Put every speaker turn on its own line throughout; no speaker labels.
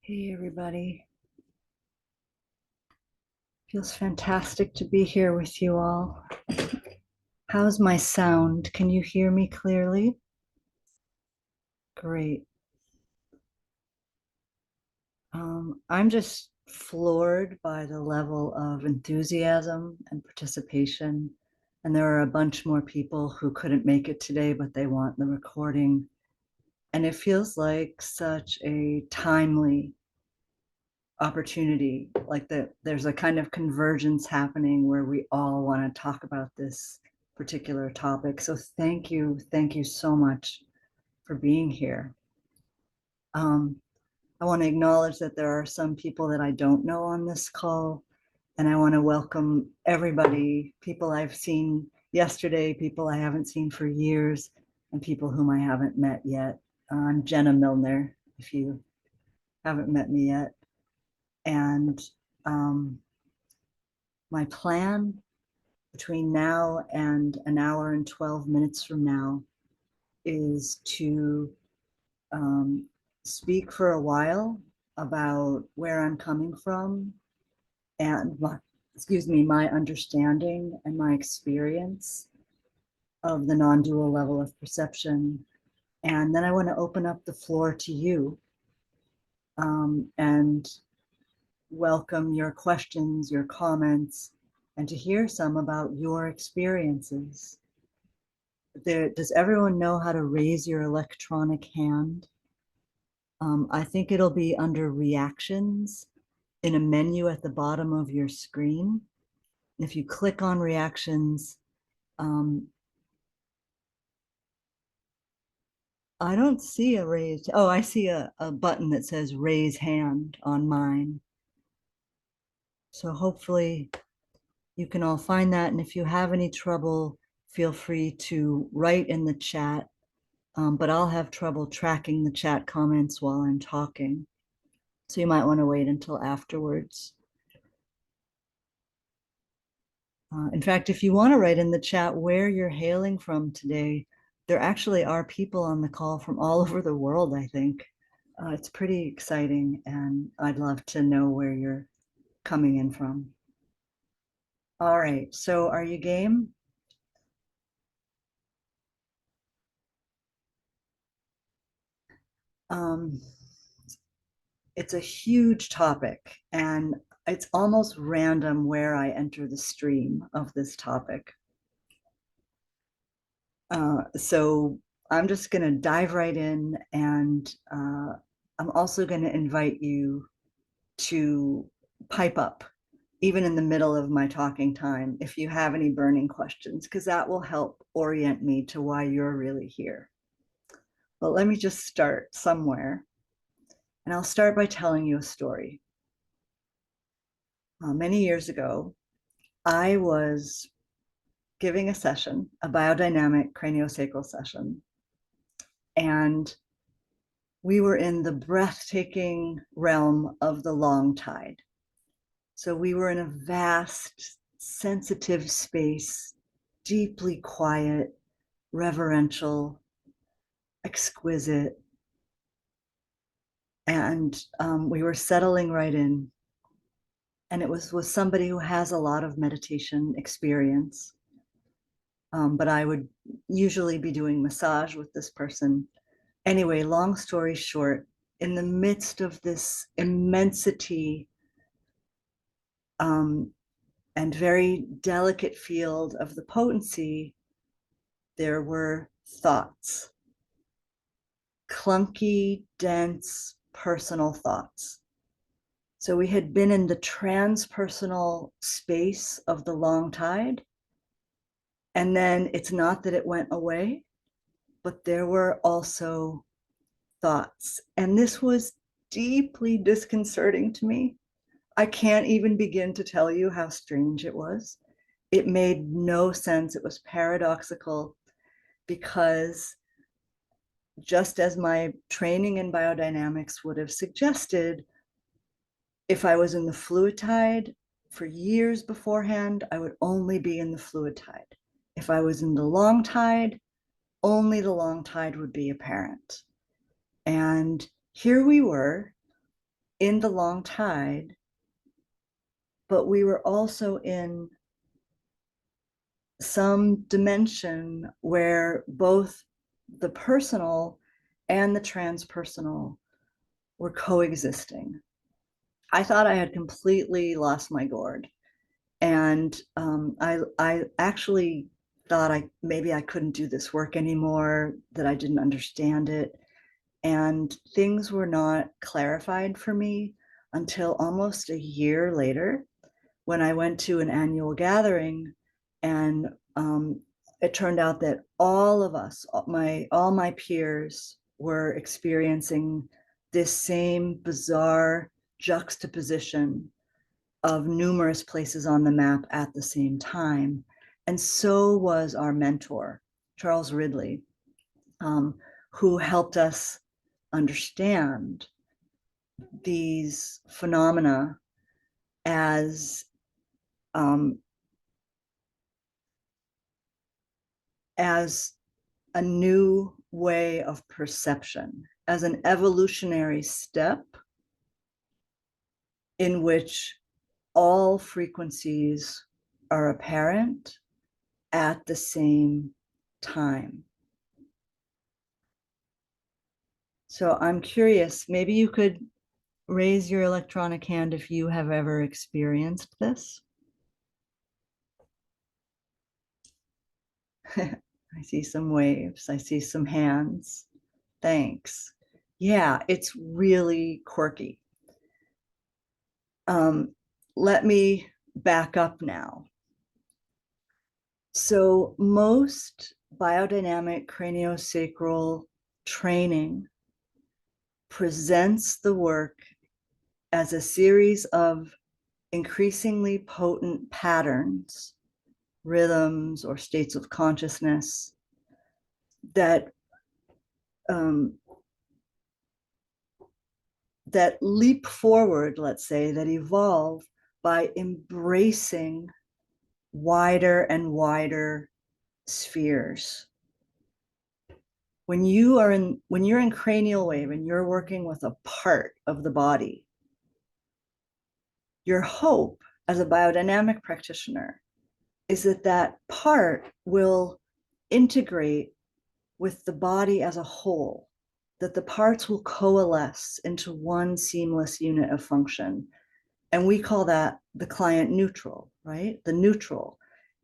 Hey, everybody. Feels fantastic to be here with you all. How's my sound? Can you hear me clearly? Great. I'm just floored by the level of enthusiasm and participation. And there are a bunch more people who couldn't make it today, but they want the recording. And it feels like such a timely opportunity, like that there's a kind of convergence happening where we all want to talk about this particular topic. So thank you so much for being here. um, I want to acknowledge that there are some people that I don't know on this call, and I want to welcome everybody, people I've seen yesterday, people I haven't seen for years, and people whom I haven't met yet. I'm Jenna Milner, if you haven't met me yet. And um, my plan between now and an hour and 12 minutes from now is to um, speak for a while about where I'm coming from and my understanding and my experience of the non-dual level of perception. And then I want to open up the floor to you and welcome your questions, your comments, and to hear some about your experiences. Does everyone know how to raise your electronic hand? I think it'll be under reactions in a menu at the bottom of your screen. If you click on reactions, I don't see a raise. Oh, I see a button that says raise hand on mine. So hopefully you can all find that. And if you have any trouble, feel free to write in the chat. But I'll have trouble tracking the chat comments while I'm talking. So you might want to wait until afterwards. In fact, if you want to write in the chat where you're hailing from today, there actually are people on the call from all over the world, I think. It's pretty exciting, and I'd love to know where you're coming in from. All right, so are you game? Um, it's a huge topic, and it's almost random where I enter the stream of this topic. So I'm just going to dive right in, and I'm also going to invite you to pipe up, even in the middle of my talking time, if you have any burning questions, because that will help orient me to why you're really here. But let me just start somewhere, and I'll start by telling you a story. Many years ago, I was giving a session, a biodynamic craniosacral session, and we were in the breathtaking realm of the long tide. So we were in a vast, sensitive space, deeply quiet, reverential, exquisite. And we were settling right in. And it was with somebody who has a lot of meditation experience. But I would usually be doing massage with this person. Anyway, long story short, in the midst of this immensity and very delicate field of the potency, there were thoughts, clunky, dense, personal thoughts. So we had been in the transpersonal space of the long tide. And then it's not that it went away, but there were also thoughts. And this was deeply disconcerting to me. I can't even begin to tell you how strange it was. It made no sense. It was paradoxical because just as my training in biodynamics would have suggested, if I was in the fluid tide for years beforehand, I would only be in the fluid tide. If I was in the long tide, only the long tide would be apparent. And here we were in the long tide, but we were also in some dimension where both the personal and the transpersonal were coexisting. I thought I had completely lost my gourd. And I actually thought maybe I couldn't do this work anymore, that I didn't understand it. And things were not clarified for me until almost a year later, when I went to an annual gathering, and it turned out that all of us, all my peers, were experiencing this same bizarre juxtaposition of numerous places on the map at the same time. And so was our mentor, Charles Ridley, who helped us understand these phenomena as um, as a new way of perception, as an evolutionary step in which all frequencies are apparent at the same time. So I'm curious, maybe you could raise your electronic hand if you have ever experienced this. I see some waves. I see some hands. Thanks. Yeah, it's really quirky. Let me back up now. So most biodynamic craniosacral training presents the work as a series of increasingly potent patterns, rhythms, or states of consciousness that that leap forward, let's say, that evolve by embracing wider and wider spheres. When you're in cranial wave and you're working with a part of the body, your hope as a biodynamic practitioner is that that part will integrate with the body as a whole, that the parts will coalesce into one seamless unit of function. And we call that the client neutral, right? The neutral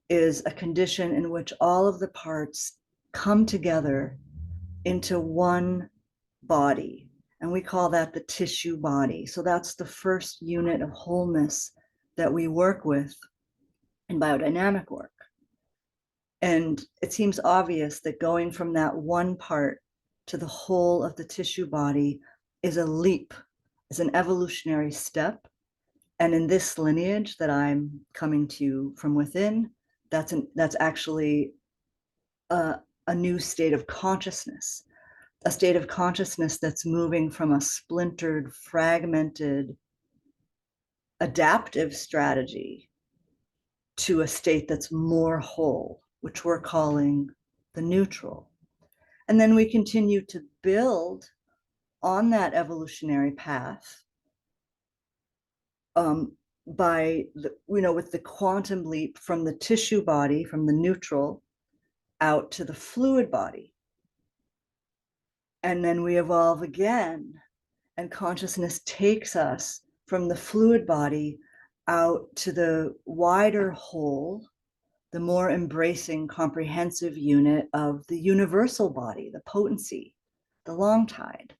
is a condition in which all of the parts come together into one body. And we call that the tissue body. So that's the first unit of wholeness that we work with in biodynamic work. And it seems obvious that going from that one part to the whole of the tissue body is a leap, is an evolutionary step. And in this lineage that I'm coming to from within, that's actually a new state of consciousness, a state of consciousness that's moving from a splintered, fragmented, adaptive strategy to a state that's more whole, which we're calling the neutral. And then we continue to build on that evolutionary path by with the quantum leap from the tissue body, from the neutral, out to the fluid body. And then we evolve again, and consciousness takes us from the fluid body out to the wider whole, the more embracing, comprehensive unit of the universal body, the potency, the long tide.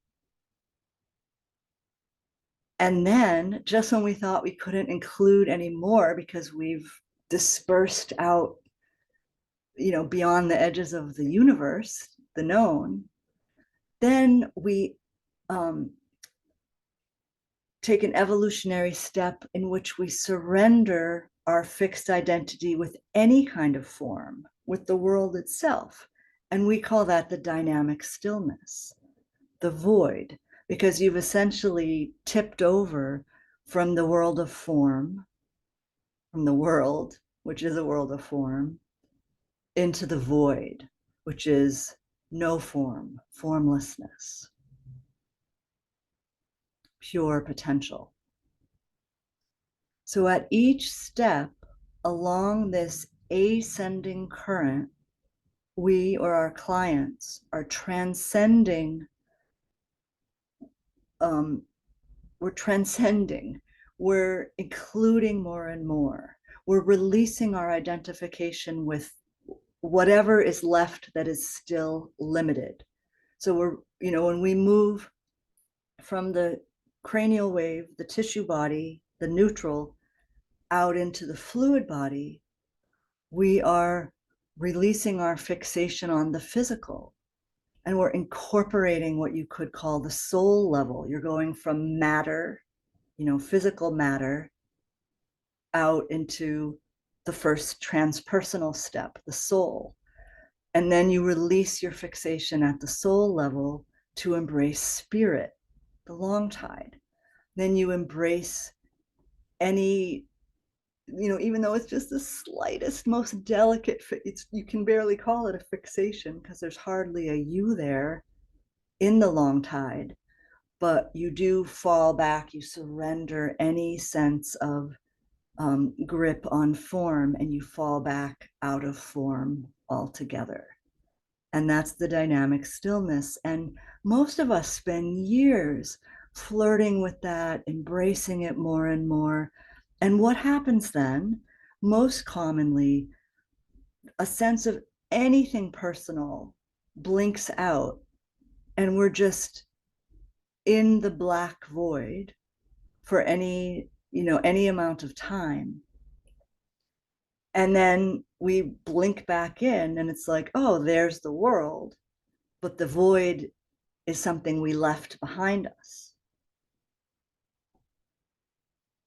And then, just when we thought we couldn't include any more because we've dispersed out, beyond the edges of the universe, the known, then we take an evolutionary step in which we surrender our fixed identity with any kind of form, with the world itself. And we call that the dynamic stillness, the void, because you've essentially tipped over from the world of form, from the world, which is a world of form, into the void, which is no form, formlessness. pure potential. So at each step along this ascending current, we or our clients are transcending, um, we're transcending, we're including more and more. We're releasing our identification with whatever is left that is still limited. So we're, when we move from the cranial wave, the tissue body, the neutral, out into the fluid body, we are releasing our fixation on the physical, and we're incorporating what you could call the soul level. You're going from matter, physical matter, out into the first transpersonal step, the soul. And then you release your fixation at the soul level to embrace spirit, the long tide. Then you embrace any, even though it's just the slightest, most delicate, you can barely call it a fixation because there's hardly a you there in the long tide, but you do fall back, you surrender any sense of grip on form, and you fall back out of form altogether. And that's the dynamic stillness. And most of us spend years flirting with that, embracing it more and more. And what happens then? Most commonly, a sense of anything personal blinks out, and we're just in the black void for any amount of time. And then we blink back in, and it's like, oh, there's the world, but the void is something we left behind us.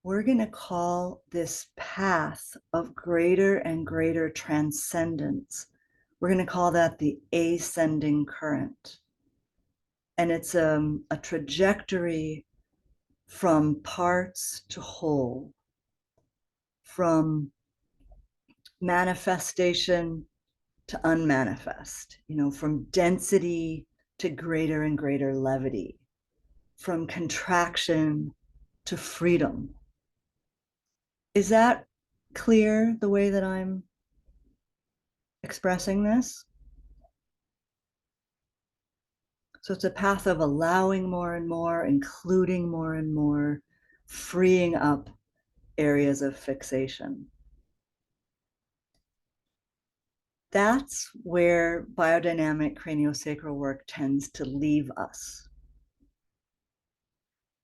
We're going to call this path of greater and greater transcendence, we're going to call that the ascending current. And it's a trajectory from parts to whole, from manifestation to unmanifest, from density to greater and greater levity, from contraction to freedom. Is that clear, the way that I'm expressing this? So it's a path of allowing more and more, including more and more, freeing up areas of fixation. That's where biodynamic craniosacral work tends to leave us.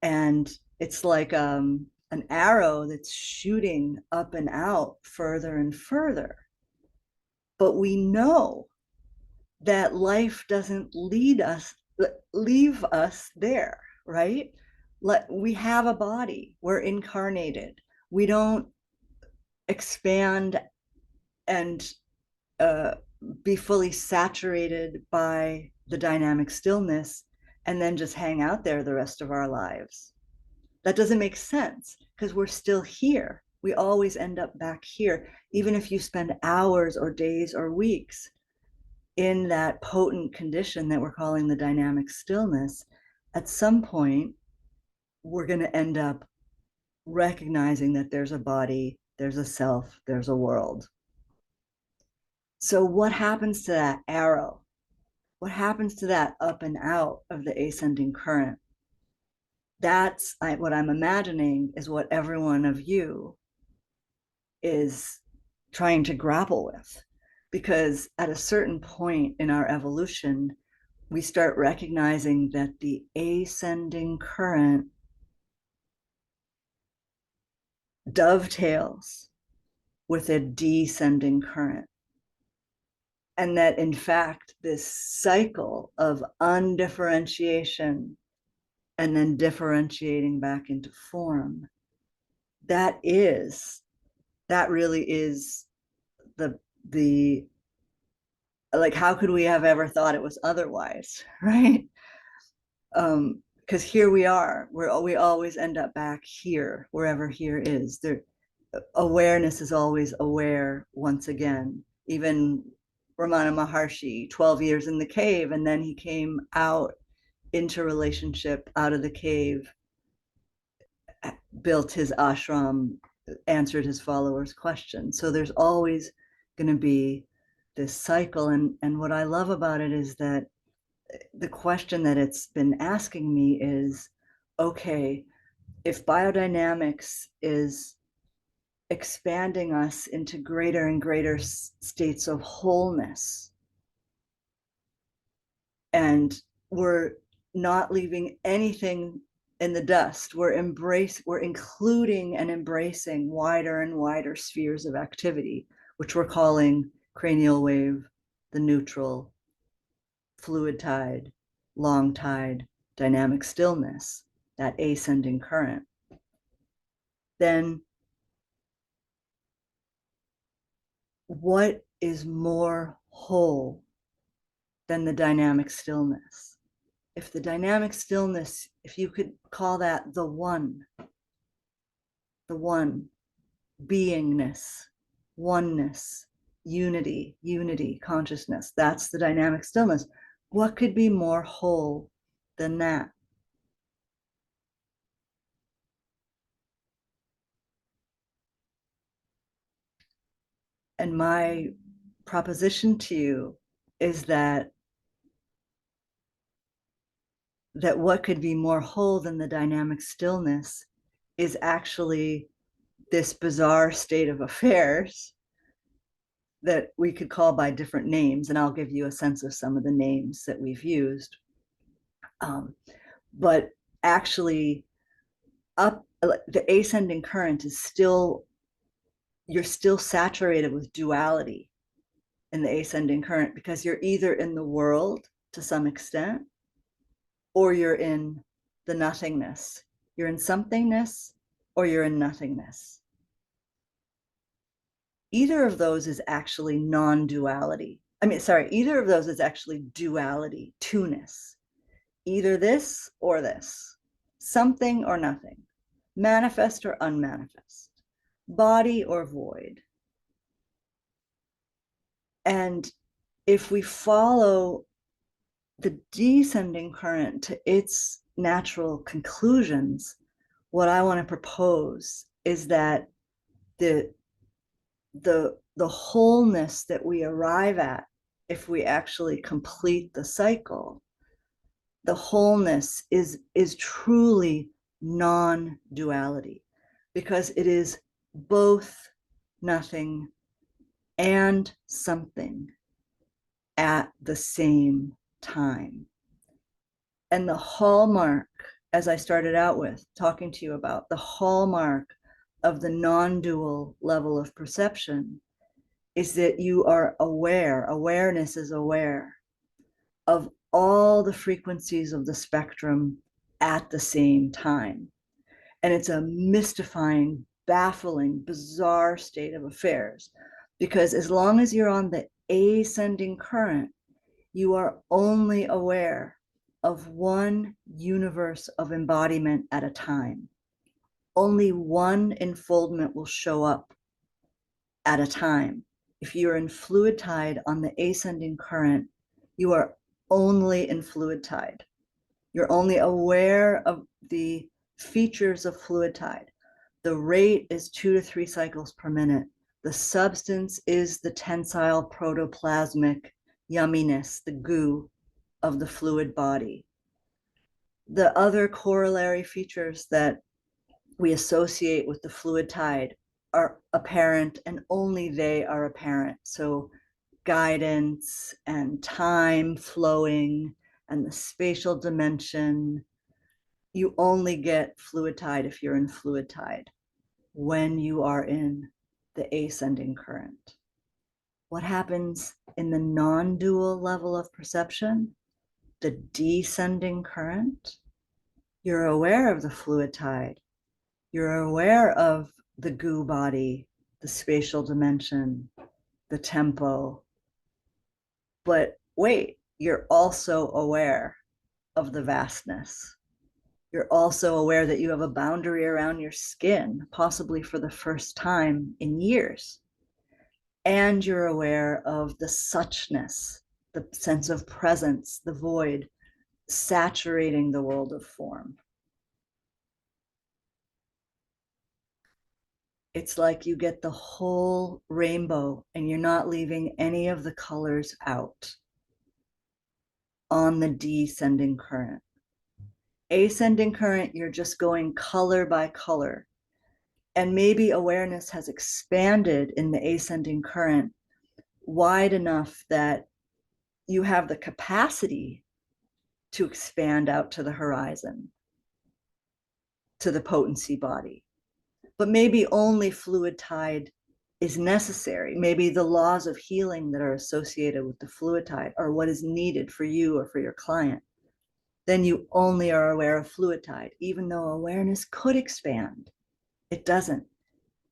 And it's like an arrow that's shooting up and out further and further. But we know that life doesn't leave us there, right? We have a body, we're incarnated. We don't expand and be fully saturated by the dynamic stillness and then just hang out there the rest of our lives. That doesn't make sense because we're still here. We always end up back here, even if you spend hours or days or weeks in that potent condition that we're calling the dynamic stillness. At some point, we're going to end up recognizing that there's a body, there's a self, there's a world. So what happens to that arrow? What happens to that up and out of the ascending current? That's what I'm imagining is what every one of you is trying to grapple with. Because at a certain point in our evolution, we start recognizing that the ascending current dovetails with a descending current. And that in fact, this cycle of undifferentiation and then differentiating back into form, that really is the like, how could we have ever thought it was otherwise, right? Because here we are, we always end up back here, wherever here is. Awareness is always aware once again. Even Ramana Maharshi, 12 years in the cave, and then he came out into relationship out of the cave built his ashram, answered his followers' questions. So there's always going to be this cycle. And what I love about it is that the question that it's been asking me is, okay, if biodynamics is expanding us into greater and greater states of wholeness, and we're not leaving anything in the dust, we're including and embracing wider and wider spheres of activity, which we're calling cranial wave, the neutral, fluid tide, long tide, dynamic stillness, that ascending current, then what is more whole than the dynamic stillness? If the dynamic stillness, if you could call that the one beingness, oneness, unity, consciousness, that's the dynamic stillness. What could be more whole than that? And my proposition to you is that what could be more whole than the dynamic stillness is actually this bizarre state of affairs that we could call by different names, and I'll give you a sense of some of the names that we've used. But actually, the ascending current is still, you're still saturated with duality in the ascending current, because you're either in the world to some extent, or you're in the nothingness. You're in somethingness, or you're in nothingness. Either of those is actually non-duality. Either of those is actually duality, two-ness. Either this or this, something or nothing, manifest or unmanifest, body or void. And if we follow the descending current to its natural conclusions, what I want to propose is that the wholeness that we arrive at, if we actually complete the cycle, the wholeness is truly non-duality, because it is both nothing and something at the same time. And the hallmark, as I started out with talking to you about, the hallmark of the non-dual level of perception is that you are aware, awareness is aware of all the frequencies of the spectrum at the same time. And it's a mystifying, baffling, bizarre state of affairs, because as long as you're on the ascending current, you are only aware of one universe of embodiment at a time. Only one enfoldment will show up at a time. If you're in fluid tide on the ascending current, you are only in fluid tide. You're only aware of the features of fluid tide. The rate is 2 to 3 cycles per minute. The substance is the tensile protoplasmic yumminess, the goo of the fluid body. The other corollary features that we associate with the fluid tide are apparent, and only they are apparent. So guidance and time flowing and the spatial dimension, you only get fluid tide if you're in fluid tide, when you are in the ascending current. What happens in the non-dual level of perception, the descending current? You're aware of the fluid tide. You're aware of the goo body, the spatial dimension, the tempo. But wait, you're also aware of the vastness. You're also aware that you have a boundary around your skin, possibly for the first time in years. And you're aware of the suchness, the sense of presence, the void, saturating the world of form. It's like you get the whole rainbow and you're not leaving any of the colors out on the descending current. Ascending current, you're just going color by color. And maybe awareness has expanded in the ascending current wide enough that you have the capacity to expand out to the horizon, to the potency body. But maybe only fluid tide is necessary. Maybe the laws of healing that are associated with the fluid tide are what is needed for you or for your client. Then you only are aware of fluid tide, even though awareness could expand. It doesn't.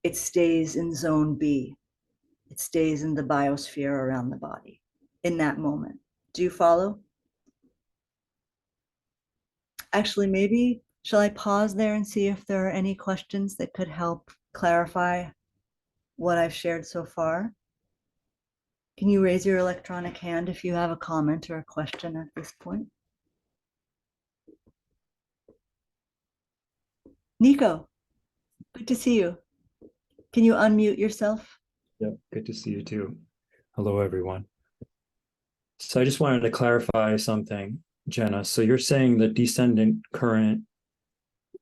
It stays in zone B. It stays in the biosphere around the body in that moment. Do you follow? Actually, maybe shall I pause there and see if there are any questions that could help clarify what I've shared so far? Can you raise your electronic hand if you have a comment or a question at this point? Nico, good to see you. Can you unmute yourself?
Yep, good to see you too. Hello, everyone. So I just wanted to clarify something, Jenna. So you're saying the descendant current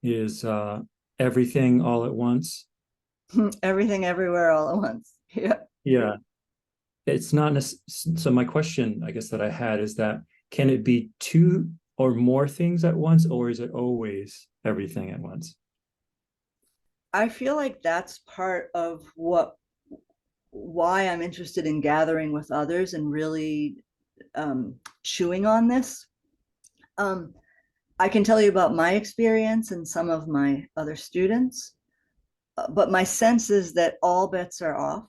is everything all at once?
Everything, everywhere, all at once. Yeah.
Yeah, it's not so my question, I guess, that I had is that can it be two or more things at once, or is it always everything at once?
I feel like that's part of why I'm interested in gathering with others and really chewing on this. Um, I can tell you about my experience and some of my other students, but my sense is that all bets are off,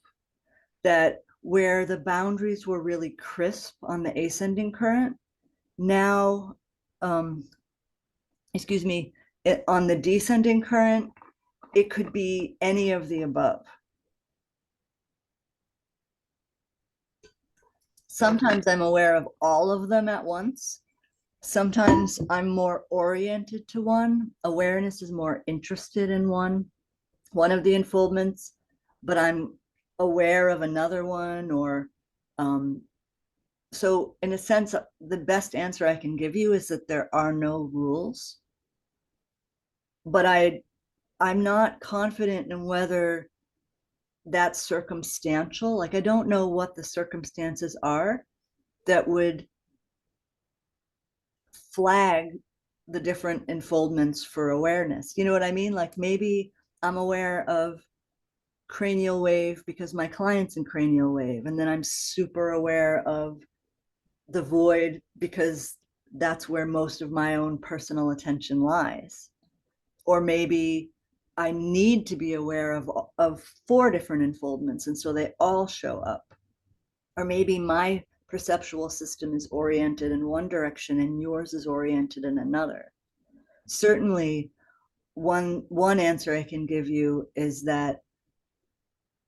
that where the boundaries were really crisp on the ascending current, now, um, excuse me, on the descending current, it could be any of the above. Sometimes I'm aware of all of them at once. Sometimes I'm more oriented to one. Awareness is more interested in one of the unfoldments, but I'm aware of another one, or so in a sense, the best answer I can give you is that there are no rules. But I'm not confident in whether that's circumstantial. Like I don't know what the circumstances are that would flag the different enfoldments for awareness. You know what I mean? Like maybe I'm aware of cranial wave because my client's in cranial wave, and then I'm super aware of the void because that's where most of my own personal attention lies. Or maybe I need to be aware of four different enfoldments, and so they all show up. Or maybe my perceptual system is oriented in one direction and yours is oriented in another. Certainly, one answer I can give you is that,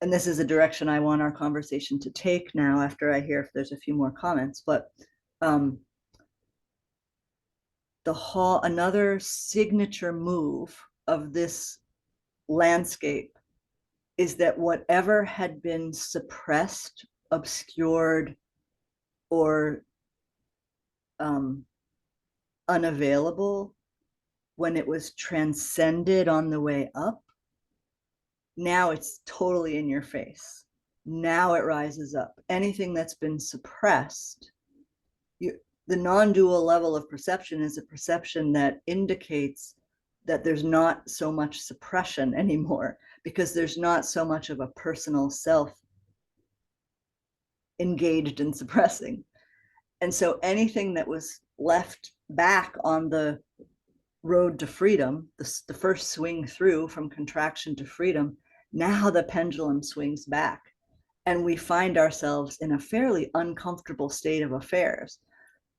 and this is a direction I want our conversation to take now after I hear if there's a few more comments, but another signature move of this landscape is that whatever had been suppressed, obscured, or unavailable when it was transcended on the way up, now it's totally in your face. Now it rises up. Anything that's been suppressed, the non-dual level of perception is a perception that indicates that there's not so much suppression anymore because there's not so much of a personal self engaged in suppressing. And so anything that was left back on the road to freedom, the first swing through from contraction to freedom, now the pendulum swings back and we find ourselves in a fairly uncomfortable state of affairs.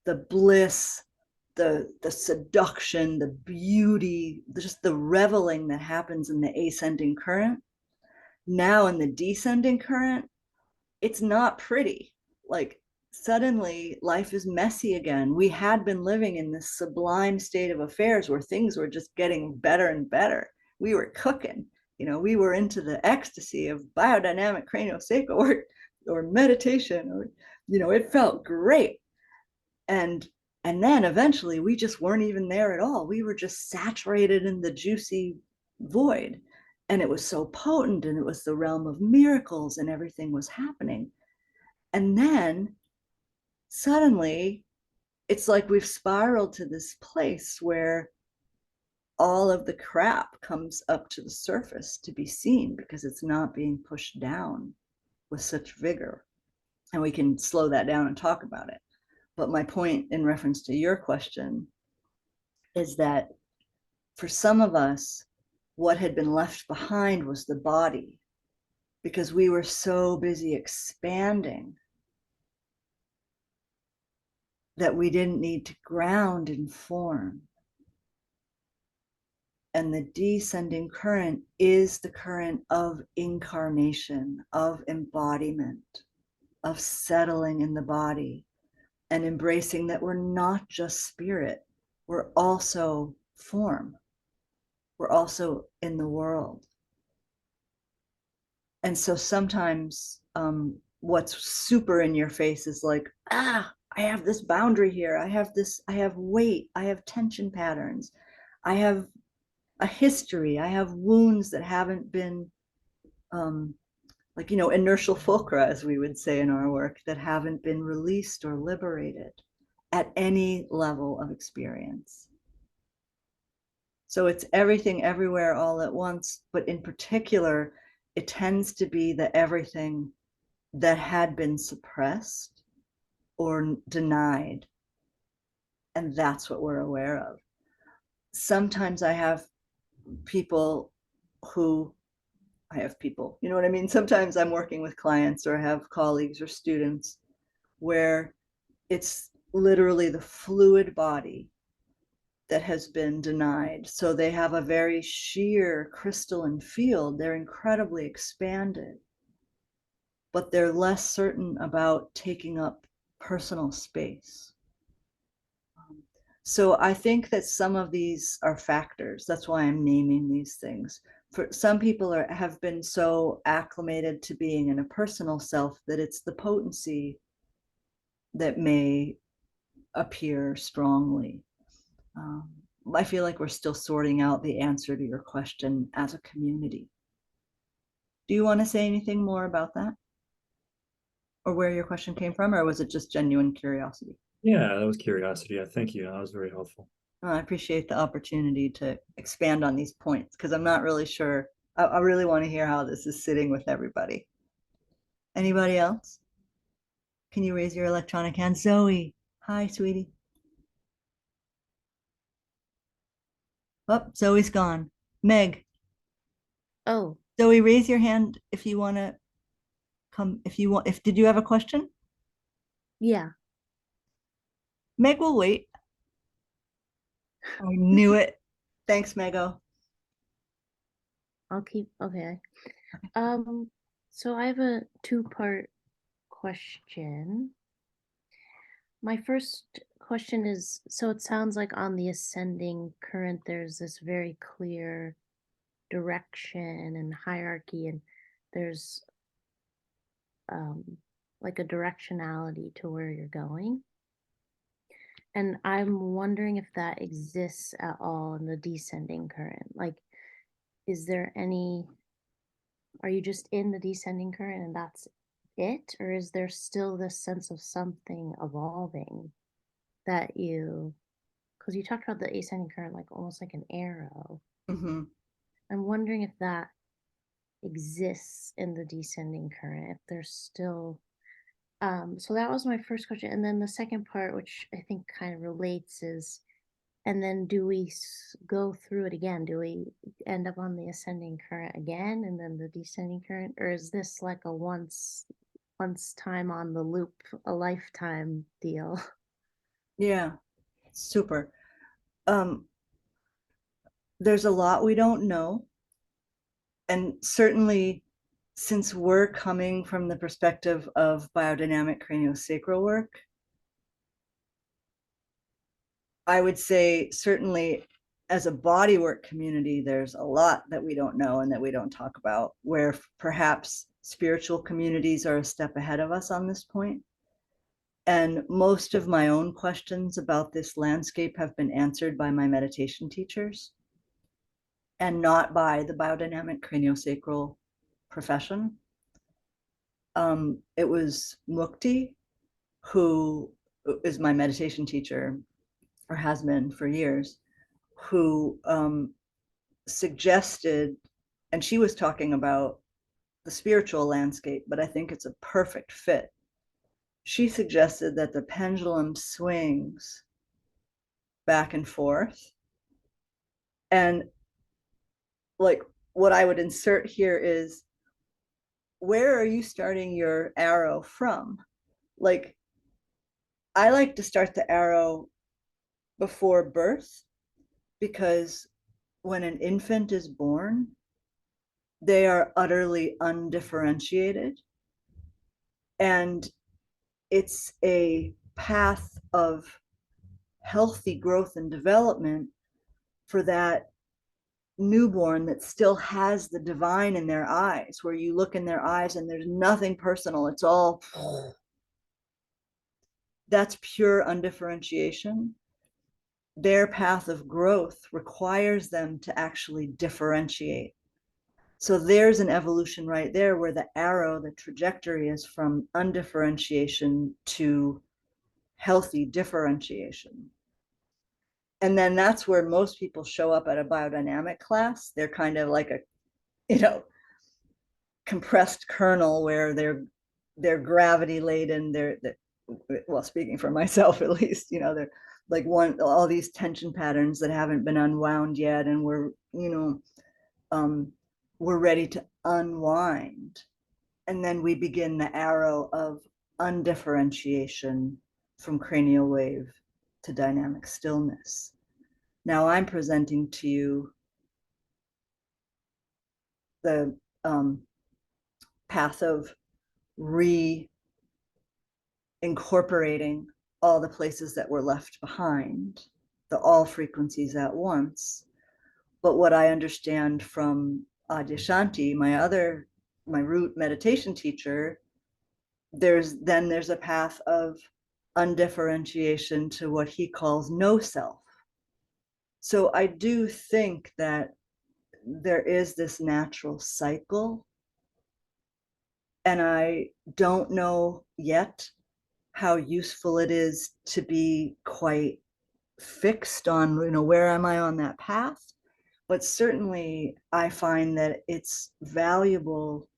The bliss, the seduction, the beauty, just the reveling that happens in the ascending current. Now in the descending current, it's not pretty. Like suddenly life is messy again. We had been living in this sublime state of affairs where things were just getting better and better. We were cooking. we were into the ecstasy of biodynamic craniosacral work or meditation, or, it felt great. And then eventually we just weren't even there at all. We were just saturated in the juicy void. And it was so potent, and it was the realm of miracles, and everything was happening. And then suddenly it's like we've spiraled to this place where all of the crap comes up to the surface to be seen, because it's not being pushed down with such vigor. And we can slow that down and talk about it. But my point in reference to your question is that for some of us, what had been left behind was the body, because we were so busy expanding that we didn't need to ground in form. And the descending current is the current of incarnation, of embodiment, of settling in the body, and embracing that we're not just spirit, we're also form, we're also in the world. And so sometimes what's super in your face is like, I have this boundary here, I have weight, I have tension patterns, I have a history, I have wounds that haven't been inertial fulcra, as we would say in our work, that haven't been released or liberated at any level of experience. So it's everything, everywhere, all at once, but in particular, it tends to be the everything that had been suppressed or denied. And that's what we're aware of. Sometimes I have people, you know what I mean? Sometimes I'm working with clients or have colleagues or students where it's literally the fluid body that has been denied. So they have a very sheer crystalline field. They're incredibly expanded, but they're less certain about taking up personal space. So I think that some of these are factors. That's why I'm naming these things. For some people have been so acclimated to being in a personal self that it's the potency that may appear strongly. I feel like we're still sorting out the answer to your question as a community. Do you want to say anything more about that? Or where your question came from, or was it just genuine curiosity?
Yeah, that was curiosity. Thank you. That was very helpful.
I appreciate the opportunity to expand on these points, because I'm not really sure. I really want to hear how this is sitting with everybody. Anybody else? Can you raise your electronic hand? Zoe. Hi, sweetie. Oh, Zoe's gone. Meg.
Oh,
Zoe, raise your hand if you want to come. Did you have a question?
yeah.
Meg will wait. I knew it. Thanks, Mego.
I'll keep, okay. So I have a two-part question. My first question is, so it sounds like on the ascending current, there's this very clear direction and hierarchy, and there's like a directionality to where you're going. And I'm wondering if that exists at all in the descending current. Like, is there any, are you just in the descending current and that's it? Or is there still this sense of something evolving that because you talked about the ascending current like almost like an arrow.
Mm-hmm.
I'm wondering if that exists in the descending current, if there's still, so that was my first question. And then the second part, which I think kind of relates, is, and then do we go through it again? Do we end up on the ascending current again and then the descending current? Or is this like a once time on the loop, a lifetime deal?
Yeah, super. There's a lot we don't know. And certainly, since we're coming from the perspective of biodynamic craniosacral work, I would say certainly as a bodywork community, there's a lot that we don't know and that we don't talk about, where perhaps spiritual communities are a step ahead of us on this point. And most of my own questions about this landscape have been answered by my meditation teachers and not by the biodynamic craniosacral profession. It was Mukti, who is my meditation teacher, or has been for years, who suggested, and she was talking about the spiritual landscape, but I think it's a perfect fit. She suggested that the pendulum swings back and forth. And like what I would insert here is, where are you starting your arrow from? Like, I like to start the arrow before birth, because when an infant is born, they are utterly undifferentiated. And it's a path of healthy growth and development for that newborn that still has the divine in their eyes, where you look in their eyes and there's nothing personal. It's all, that's pure undifferentiation. Their path of growth requires them to actually differentiate. So there's an evolution right there, where the arrow, the trajectory is from undifferentiation to healthy differentiation. And then that's where most people show up at a biodynamic class. They're kind of like a, compressed kernel, where they're gravity laden. They're well, speaking for myself at least, they're like all these tension patterns that haven't been unwound yet, and we're ready to unwind. And then we begin the arrow of undifferentiation from cranial wave to dynamic stillness. Now I'm presenting to you the path of incorporating all the places that were left behind, the all frequencies at once. But what I understand from Adyashanti, my root meditation teacher, there's a path of undifferentiation to what he calls no self. So I do think that there is this natural cycle, and I don't know yet how useful it is to be quite fixed on, where am I on that path? But certainly I find that it's valuable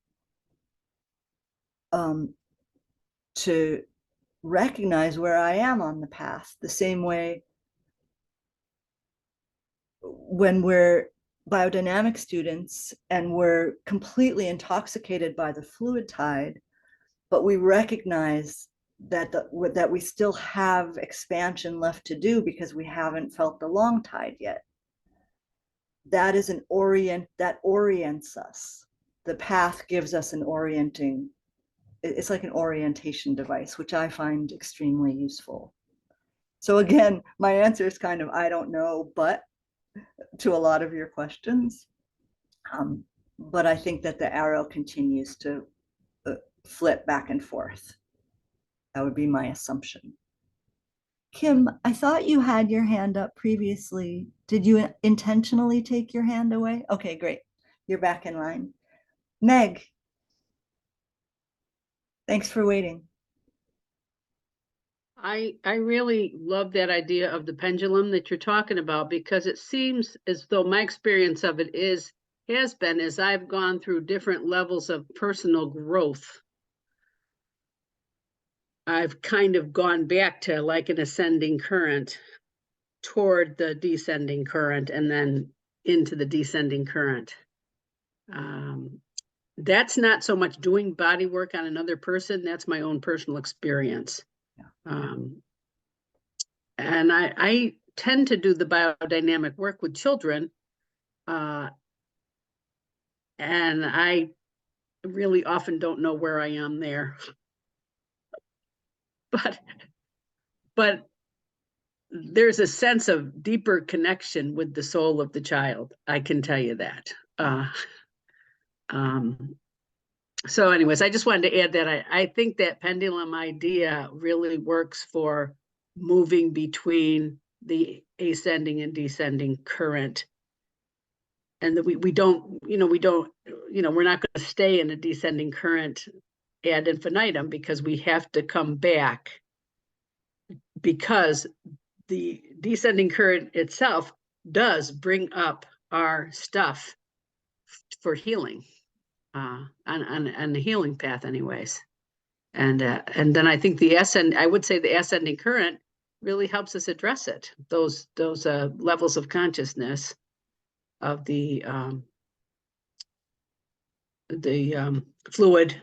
to recognize where I am on the path, the same way when we're biodynamic students and we're completely intoxicated by the fluid tide, but we recognize that we still have expansion left to do because we haven't felt the long tide yet. That is that orients us. The path gives us an orienting, it's like an orientation device, which I find extremely useful. So again, my answer is kind of, I don't know, but to a lot of your questions. But I think that the arrow continues to flip back and forth. That would be my assumption. Kim, I thought you had your hand up previously. Did you intentionally take your hand away? Okay, great. You're back in line. Meg, thanks for waiting.
I really love that idea of the pendulum that you're talking about, because it seems as though my experience of it has been as I've gone through different levels of personal growth, I've kind of gone back to like an ascending current toward the descending current and then into the descending current. That's not so much doing body work on another person. That's my own personal experience. Yeah. And I tend to do the biodynamic work with children. And I really often don't know where I am there. But there's a sense of deeper connection with the soul of the child. I can tell you that. So anyways, I just wanted to add that I think that pendulum idea really works for moving between the ascending and descending current. And that we don't, we're not going to stay in a descending current ad infinitum, because we have to come back, because the descending current itself does bring up our stuff for healing, on the healing path anyways. And then I think I would say the ascending current really helps us address it, those levels of consciousness of the fluid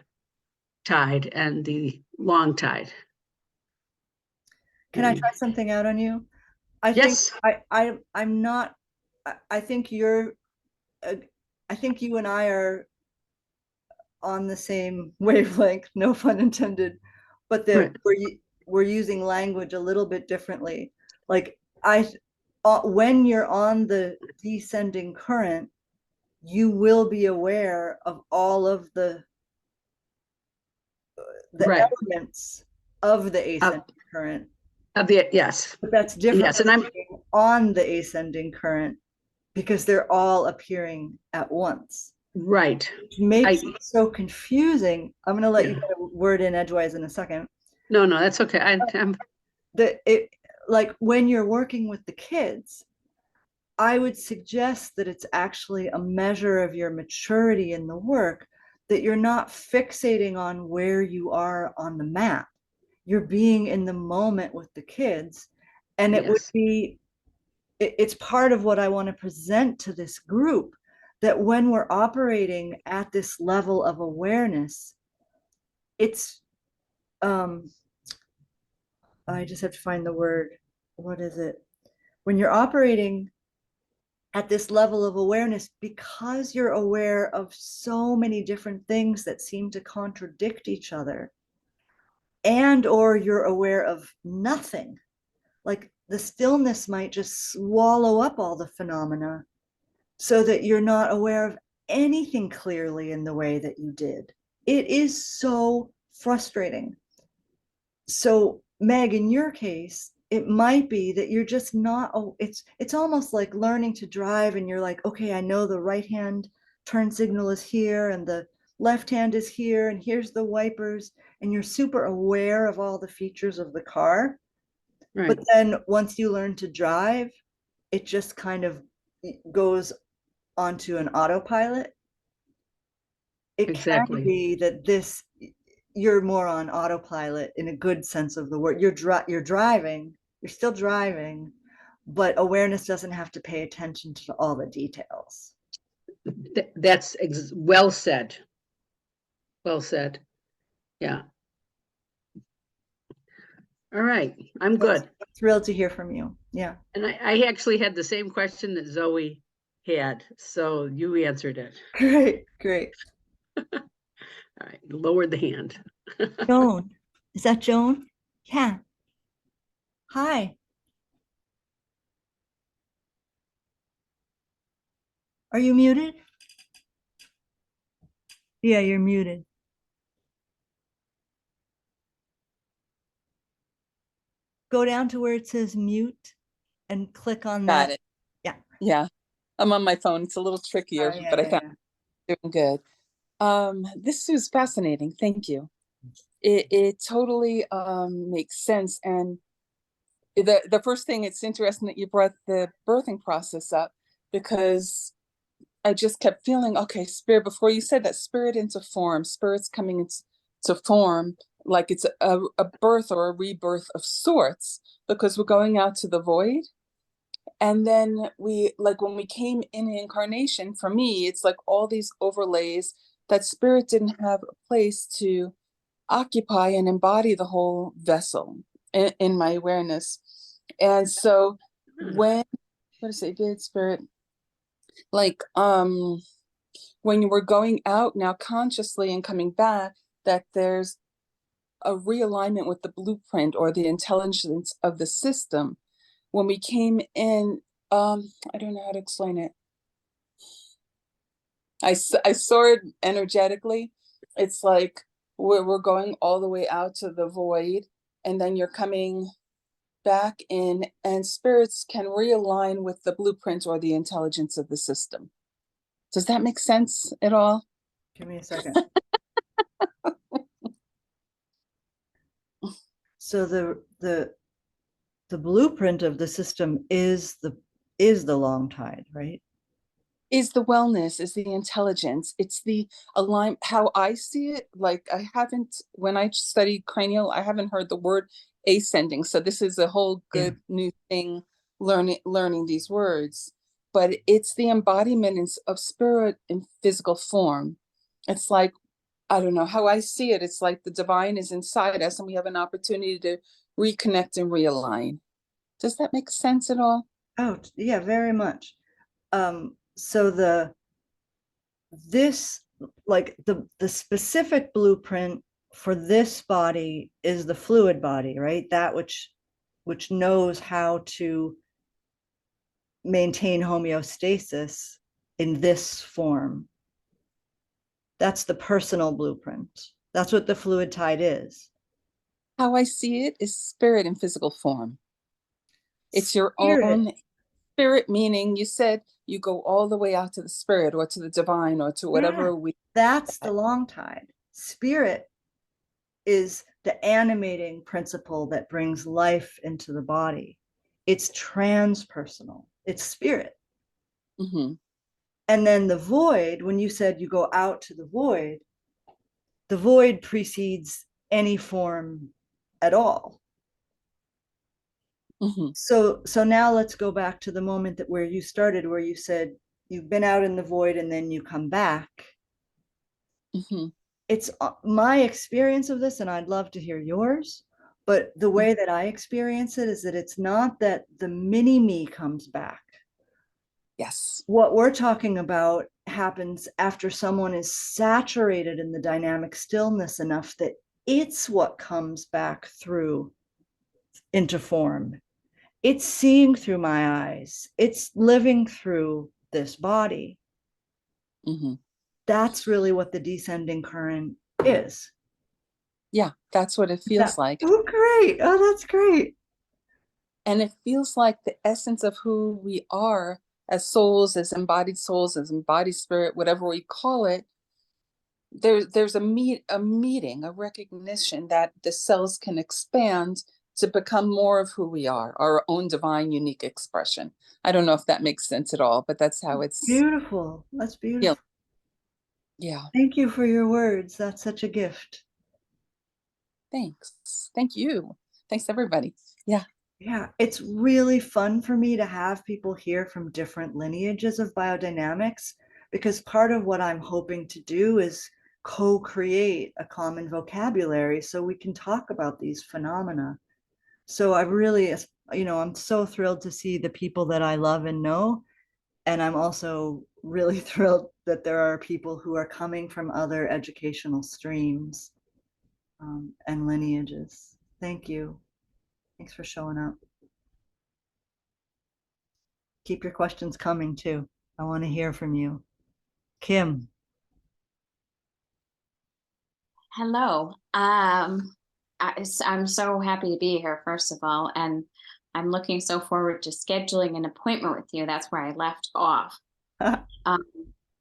tide and the long tide.
Can I try something out on you?
Yes.
I'm not, I think you and I are on the same wavelength, no pun intended, but that
Right.
we're using language a little bit differently. Like when you're on the descending current, you will be aware of all of the
Right.
elements of the ascending current.
Yes.
But that's different
Yes, and I'm
on the ascending current, because they're all appearing at once.
right.
Which makes it so confusing. I'm going to let you
Yeah.
get a word in edgewise in a second.
No, that's okay. I'm
Like when you're working with the kids, I would suggest that it's actually a measure of your maturity in the work, that you're not fixating on where you are on the map. You're being in the moment with the kids. And it would
yes.
be, it's part of what I want to present to this group, that when we're operating at this level of awareness, it's, I just have to find the word. What is it? When you're operating at this level of awareness, because you're aware of so many different things that seem to contradict each other, and or you're aware of nothing, like the stillness might just swallow up all the phenomena, so that you're not aware of anything clearly in the way that you did. It is so frustrating. So Meg, in your case, it might be that you're just not, it's almost like learning to drive, and you're like, okay, I know the right hand turn signal is here and the left hand is here, and here's the wipers, and you're super aware of all the features of the car.
Right.
But then once you learn to drive, it just kind of goes onto an autopilot. It
Exactly.
can be that you're more on autopilot in a good sense of the word. You're driving, you're still driving, but awareness doesn't have to pay attention to all the details.
That's well said. Well said. Yeah. All right. I'm good.
Thrilled to hear from you. Yeah.
And I actually had the same question that Zoe had, so you answered it.
Great.
All right. Lowered the hand.
Joan. Is that Joan? Yeah. Hi. Are you muted? Yeah, you're muted. Go down to where it says mute and click on that.
Got it.
Yeah.
Yeah. I'm on my phone. It's a little trickier,
Yeah,
but I found it doing good. This was fascinating. Thank you. It totally makes sense. And the first thing, it's interesting that you brought the birthing process up, because I just kept feeling, okay, spirit, before you said that, spirit into form, spirit's coming into form, like it's a birth or a rebirth of sorts, because we're going out to the void. And then when we came in incarnation, for me, it's like all these overlays that spirit didn't have a place to occupy and embody the whole vessel in my awareness. And so when did spirit, like when you were going out now consciously and coming back, that there's a realignment with the blueprint or the intelligence of the system, when we came in, I don't know how to explain it. I saw it energetically. It's like we're going all the way out to the void, and then you're coming back in, and spirits can realign with the blueprint or the intelligence of the system. Does that make sense at all?
Give me a second. So the blueprint of the system is the long tide, right?
Is the wellness, is the intelligence, it's the align. How I see it, like I haven't, when I studied cranial, I haven't heard the word ascending. So this is a whole good new thing, learning these words. But it's the embodiment of spirit in physical form. It's like, I don't know how I see it. It's like the divine is inside us and we have an opportunity to reconnect and realign. Does that make sense at all?
Oh, yeah, very much. So the specific blueprint for this body is the fluid body, right? That which knows how to maintain homeostasis in this form. That's the personal blueprint. That's what the fluid tide is.
How I see it is spirit in physical form. It's your
Spirit.
own spirit, meaning you said you go all the way out to the spirit or to the divine or to whatever
that's the long tide. Spirit is the animating principle that brings life into the body. It's transpersonal. It's spirit.
Mm-hmm.
And then the void, when you said you go out to the void precedes any form at all.
Mm-hmm.
So now let's go back to the moment where you started, where you said you've been out in the void and then you come back.
Mm-hmm.
It's my experience of this, and I'd love to hear yours, but the way that I experience it is that it's not that the mini me comes back.
Yes.
What we're talking about happens after someone is saturated in the dynamic stillness enough that it's what comes back through into form. It's seeing through my eyes. It's living through this body.
Mm-hmm.
That's really what the descending current is.
Yeah, that's what it feels like.
Oh, great. Oh, that's great.
And it feels like the essence of who we are as souls, as embodied spirit, whatever we call it. There's a meeting, a recognition that the cells can expand to become more of who we are, our own divine, unique expression. I don't know if that makes sense at all, but that's how it's
beautiful. That's beautiful.
Yeah.
Thank you for your words. That's such a gift.
Thanks. Thank you. Thanks, everybody. Yeah.
Yeah, it's really fun for me to have people here from different lineages of biodynamics, because part of what I'm hoping to do is co-create a common vocabulary so we can talk about these phenomena. So I really, I'm so thrilled to see the people that I love and know. And I'm also really thrilled that there are people who are coming from other educational streams and lineages. Thank you. Thanks for showing up. Keep your questions coming too. I want to hear from you. Kim.
Hello. I'm so happy to be here, first of all, and I'm looking so forward to scheduling an appointment with you. That's where I left off.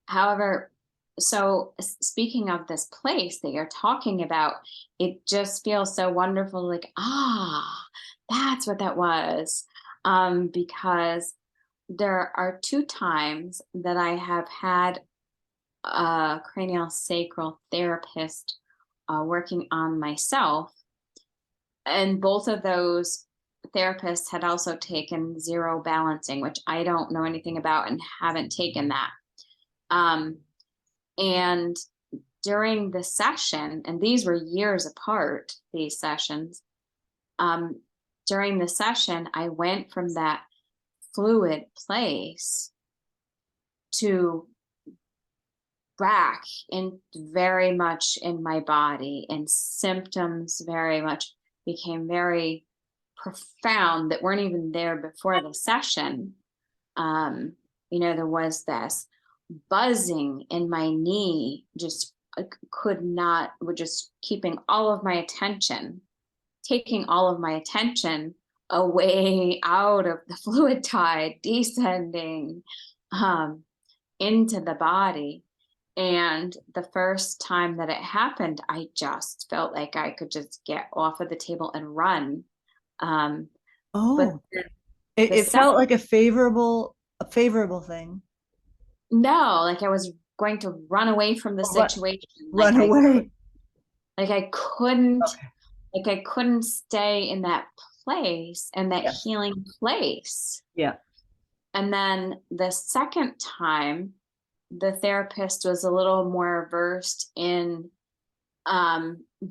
However, so speaking of this place that you're talking about, it just feels so wonderful, like, that's what that was. Because there are 2 times that I have had a craniosacral therapist working on myself. And both of those therapists had also taken zero balancing, which I don't know anything about and haven't taken that. And during the session, and these were years apart, these sessions, during the session, I went from that fluid place to back in very much in my body, and symptoms very much became very profound that weren't even there before the session. There was this buzzing in my knee, just would just keeping all of my attention, taking all of my attention away out of the fluid tide, descending into the body. And the first time that it happened, I just felt like I could just get off of the table and run.
It felt like a favorable thing.
No, like I was going to run away from the situation.
Run away.
I couldn't stay in that place and that healing place.
Yeah.
And then the second time, the therapist was a little more versed in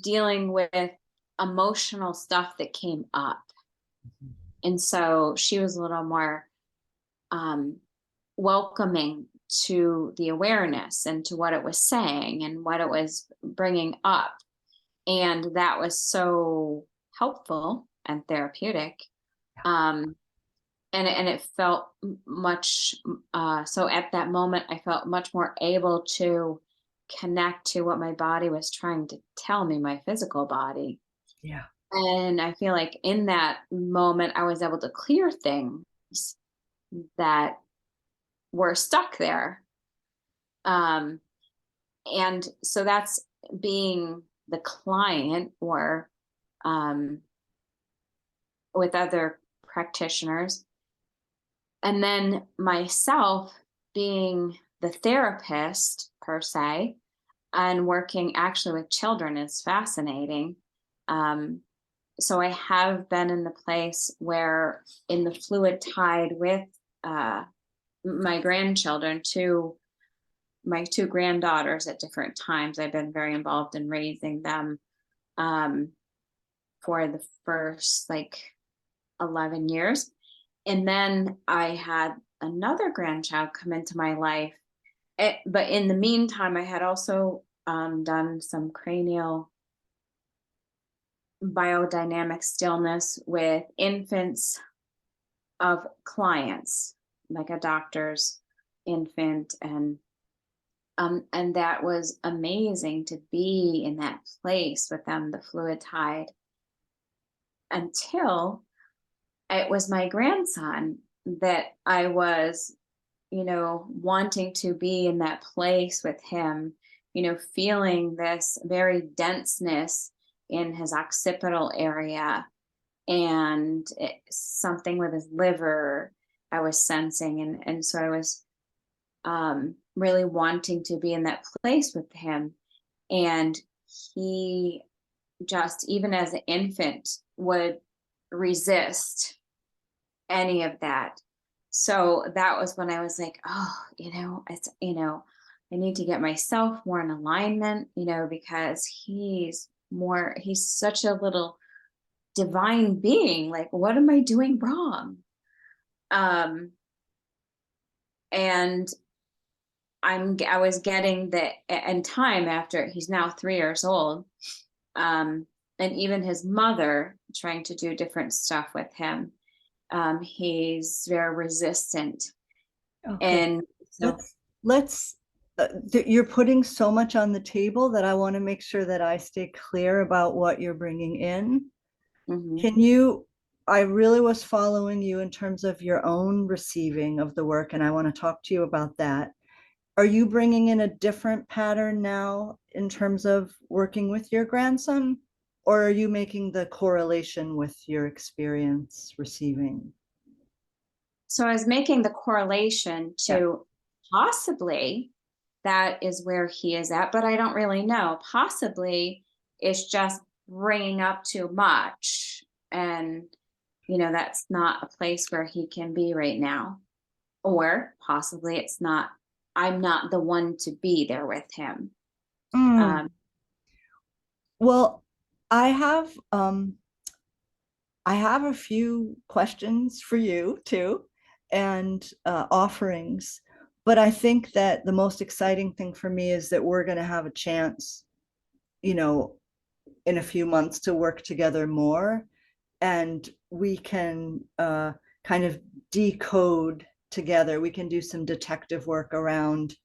dealing with emotional stuff that came up. Mm-hmm. And so she was a little more welcoming to the awareness and to what it was saying and what it was bringing up. And that was so helpful and therapeutic. And it felt much, so at that moment, I felt much more able to connect to what my body was trying to tell me, my physical body.
Yeah.
And I feel like in that moment, I was able to clear things that were stuck there. And so that's being the client or with other practitioners. And then myself being the therapist per se and working actually with children is fascinating. So I have been in the place where in the fluid tide with my grandchildren, my two granddaughters at different times. I've been very involved in raising them for the first 11 years. And then I had another grandchild come into my life. But in the meantime, I had also done some cranial biodynamic stillness with infants of clients, like a doctor's infant. And that was amazing to be in that place with them, the fluid tide, until it was my grandson that I was, wanting to be in that place with him, feeling this very denseness in his occipital area and something with his liver I was sensing. And so I was really wanting to be in that place with him. And he just, even as an infant, would resist any of that. So that was when I was like, it's, I need to get myself more in alignment, because he's such a little divine being. Like, what am I doing wrong? And I was getting and time after he's now 3 years old, and even his mother trying to do different stuff with him. He's very resistant. Okay. And so
you're putting so much on the table that I want to make sure that I stay clear about what you're bringing in. Mm-hmm. I really was following you in terms of your own receiving of the work, and I want to talk to you about that. Are you bringing in a different pattern now in terms of working with your grandson, or are you making the correlation with your experience receiving?
So I was making the correlation to possibly that is where he is at, but I don't really know. Possibly it's just bringing up too much, and that's not a place where he can be right now. Or possibly it's not, I'm not the one to be there with him.
Well, I have a few questions for you too, and offerings. But I think that the most exciting thing for me is that we're going to have a chance, in a few months to work together more. And we can kind of decode together. We can do some detective work around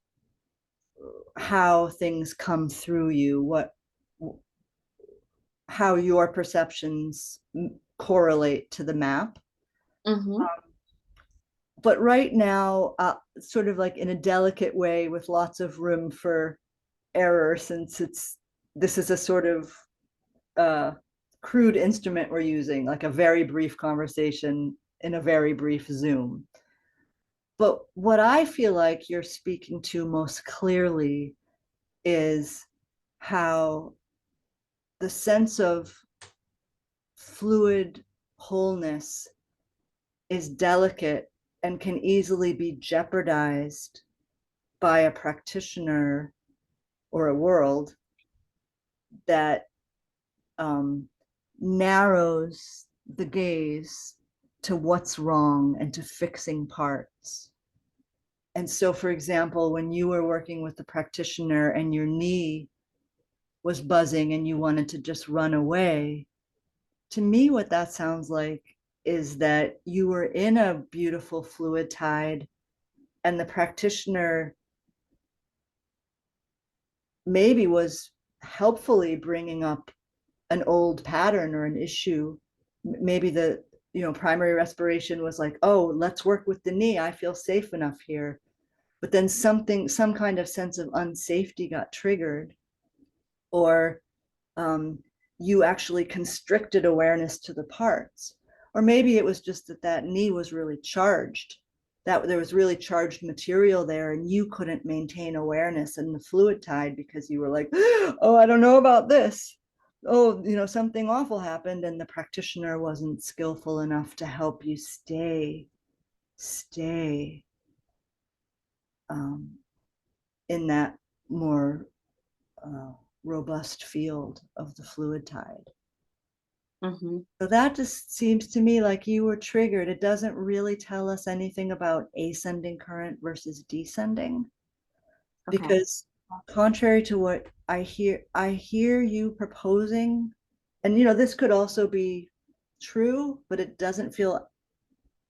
how things come through you, how your perceptions correlate to the map.
Mm-hmm.
But right now, sort of like in a delicate way with lots of room for error, since this is a sort of crude instrument we're using, like a very brief conversation in a very brief Zoom. But what I feel like you're speaking to most clearly is how the sense of fluid wholeness is delicate and can easily be jeopardized by a practitioner or a world that narrows the gaze to what's wrong and to fixing parts. And so, for example, when you were working with the practitioner and your knee was buzzing and you wanted to just run away, to me, what that sounds like is that you were in a beautiful fluid tide and the practitioner maybe was helpfully bringing up an old pattern or an issue. Maybe the primary respiration was like, oh, let's work with the knee, I feel safe enough here. But then some kind of sense of unsafety got triggered, or you actually constricted awareness to the parts. Or maybe it was just that knee was really charged, that there was really charged material there and you couldn't maintain awareness in the fluid tide because you were like, oh, I don't know about this. Oh, something awful happened, and the practitioner wasn't skillful enough to help you stay in that more robust field of the fluid tide.
Mm-hmm.
So that just seems to me like you were triggered. It doesn't really tell us anything about ascending current versus descending.
Okay.
Because contrary to what I hear you proposing, and this could also be true, but it doesn't feel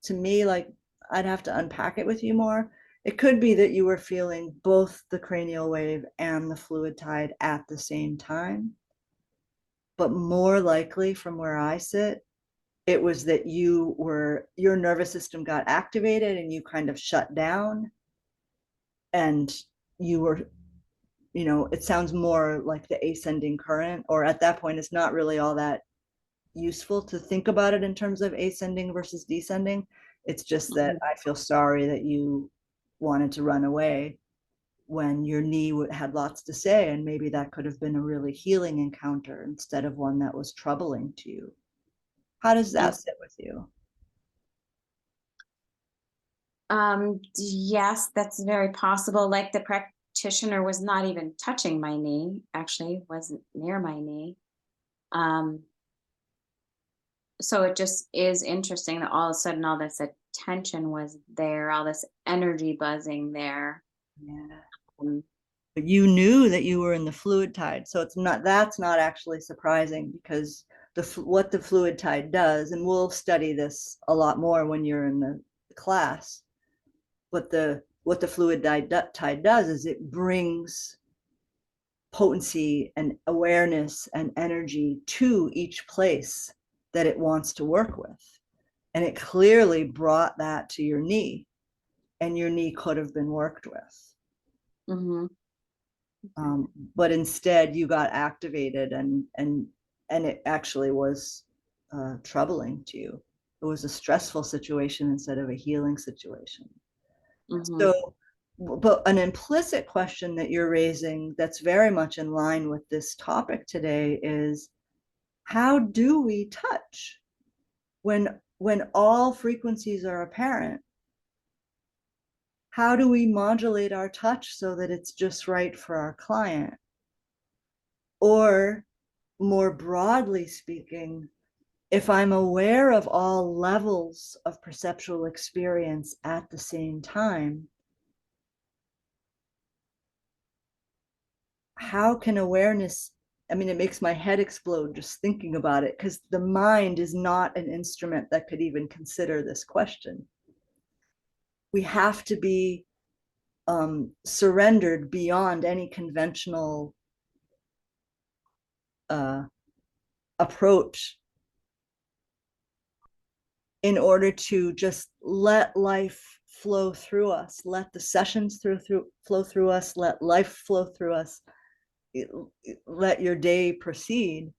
to me like, I'd have to unpack it with you more. It could be that you were feeling both the cranial wave and the fluid tide at the same time. But more likely, from where I sit, it was that your nervous system got activated and you kind of shut down, and you were, it sounds more like the ascending current, or at that point it's not really all that useful to think about it in terms of ascending versus descending. It's just that I feel sorry that you wanted to run away when your knee had lots to say, and maybe that could have been a really healing encounter instead of one that was troubling to you. How does that sit with you?
Yes, that's very possible. Like the practitioner was not even touching my knee, actually wasn't near my knee. So it just is interesting that all of a sudden all this attention was there, all this energy buzzing there.
Yeah. But you knew that you were in the fluid tide, so that's not actually surprising, because what the fluid tide does, and we'll study this a lot more when you're in the class, what the fluid tide does is it brings potency and awareness and energy to each place that it wants to work with. And it clearly brought that to your knee, and your knee could have been worked with.
Mm-hmm.
But instead you got activated, and it actually was troubling to you. It was a stressful situation instead of a healing situation.
Mm-hmm.
So, but an implicit question that you're raising that's very much in line with this topic today is, how do we touch when all frequencies are apparent? How do we modulate our touch so that it's just right for our client? Or more broadly speaking, if I'm aware of all levels of perceptual experience at the same time, how can awareness I mean, it makes my head explode just thinking about it, because the mind is not an instrument that could even consider this question. We have to be surrendered beyond any conventional approach in order to just let life flow through us, let the sessions flow through us, let life flow through us, let your day proceed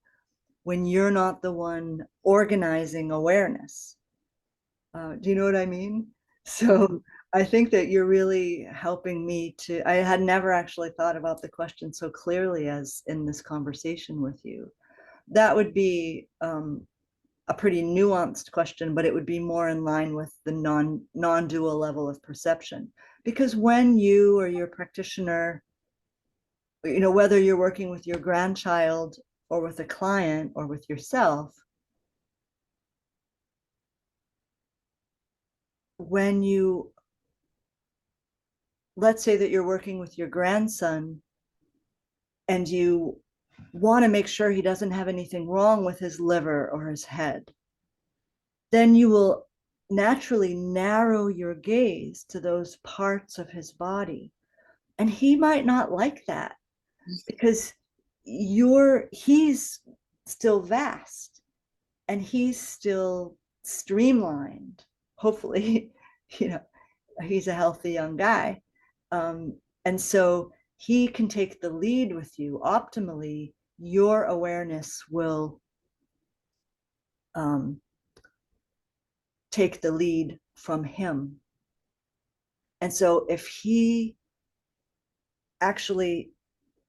when you're not the one organizing awareness. Do you know what I mean? So I think that you're really helping me to, I had never actually thought about the question so clearly as in this conversation with you. That would be a pretty nuanced question, but it would be more in line with the non-dual level of perception. Because when you or your practitioner, you know, whether you're working with your grandchild or with a client or with yourself, when you, let's say that you're working with your grandson and you want to make sure he doesn't have anything wrong with his liver or his head, then you will naturally narrow your gaze to those parts of his body. And he might not like that because he's still vast and he's still streamlined. Hopefully, you know, he's a healthy young guy. And so he can take the lead with you. Optimally, your awareness will take the lead from him. And so if he actually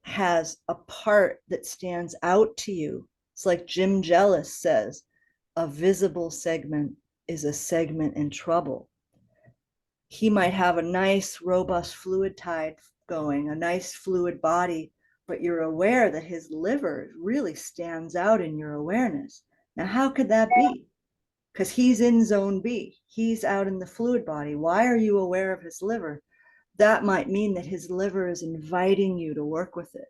has a part that stands out to you, it's like Jim Jellis says, a visible segment is a segment in trouble. He might have a nice, robust fluid tide going, a nice fluid body, but you're aware that his liver really stands out in your awareness. Now, how could that be? Because he's in zone B, he's out in the fluid body. Why are you aware of his liver? That might mean that his liver is inviting you to work with it.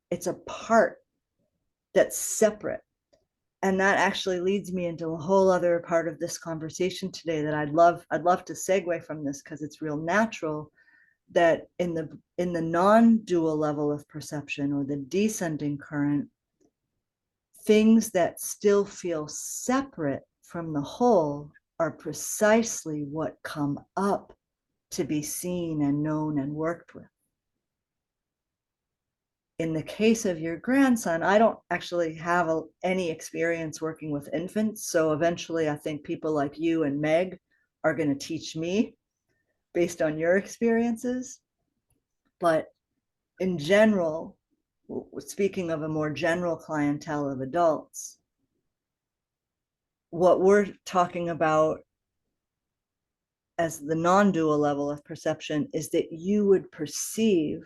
It's a part that's separate. And that actually leads me into a whole other part of this conversation today that I'd love to segue from this, because it's real natural that in the non-dual level of perception or the descending current, things that still feel separate from the whole are precisely what come up to be seen and known and worked with. In the case of your grandson, I don't actually have any experience working with infants. So eventually I think people like you and Meg are going to teach me based on your experiences. But in general, speaking of a more general clientele of adults, what we're talking about as the non-dual level of perception is that you would perceive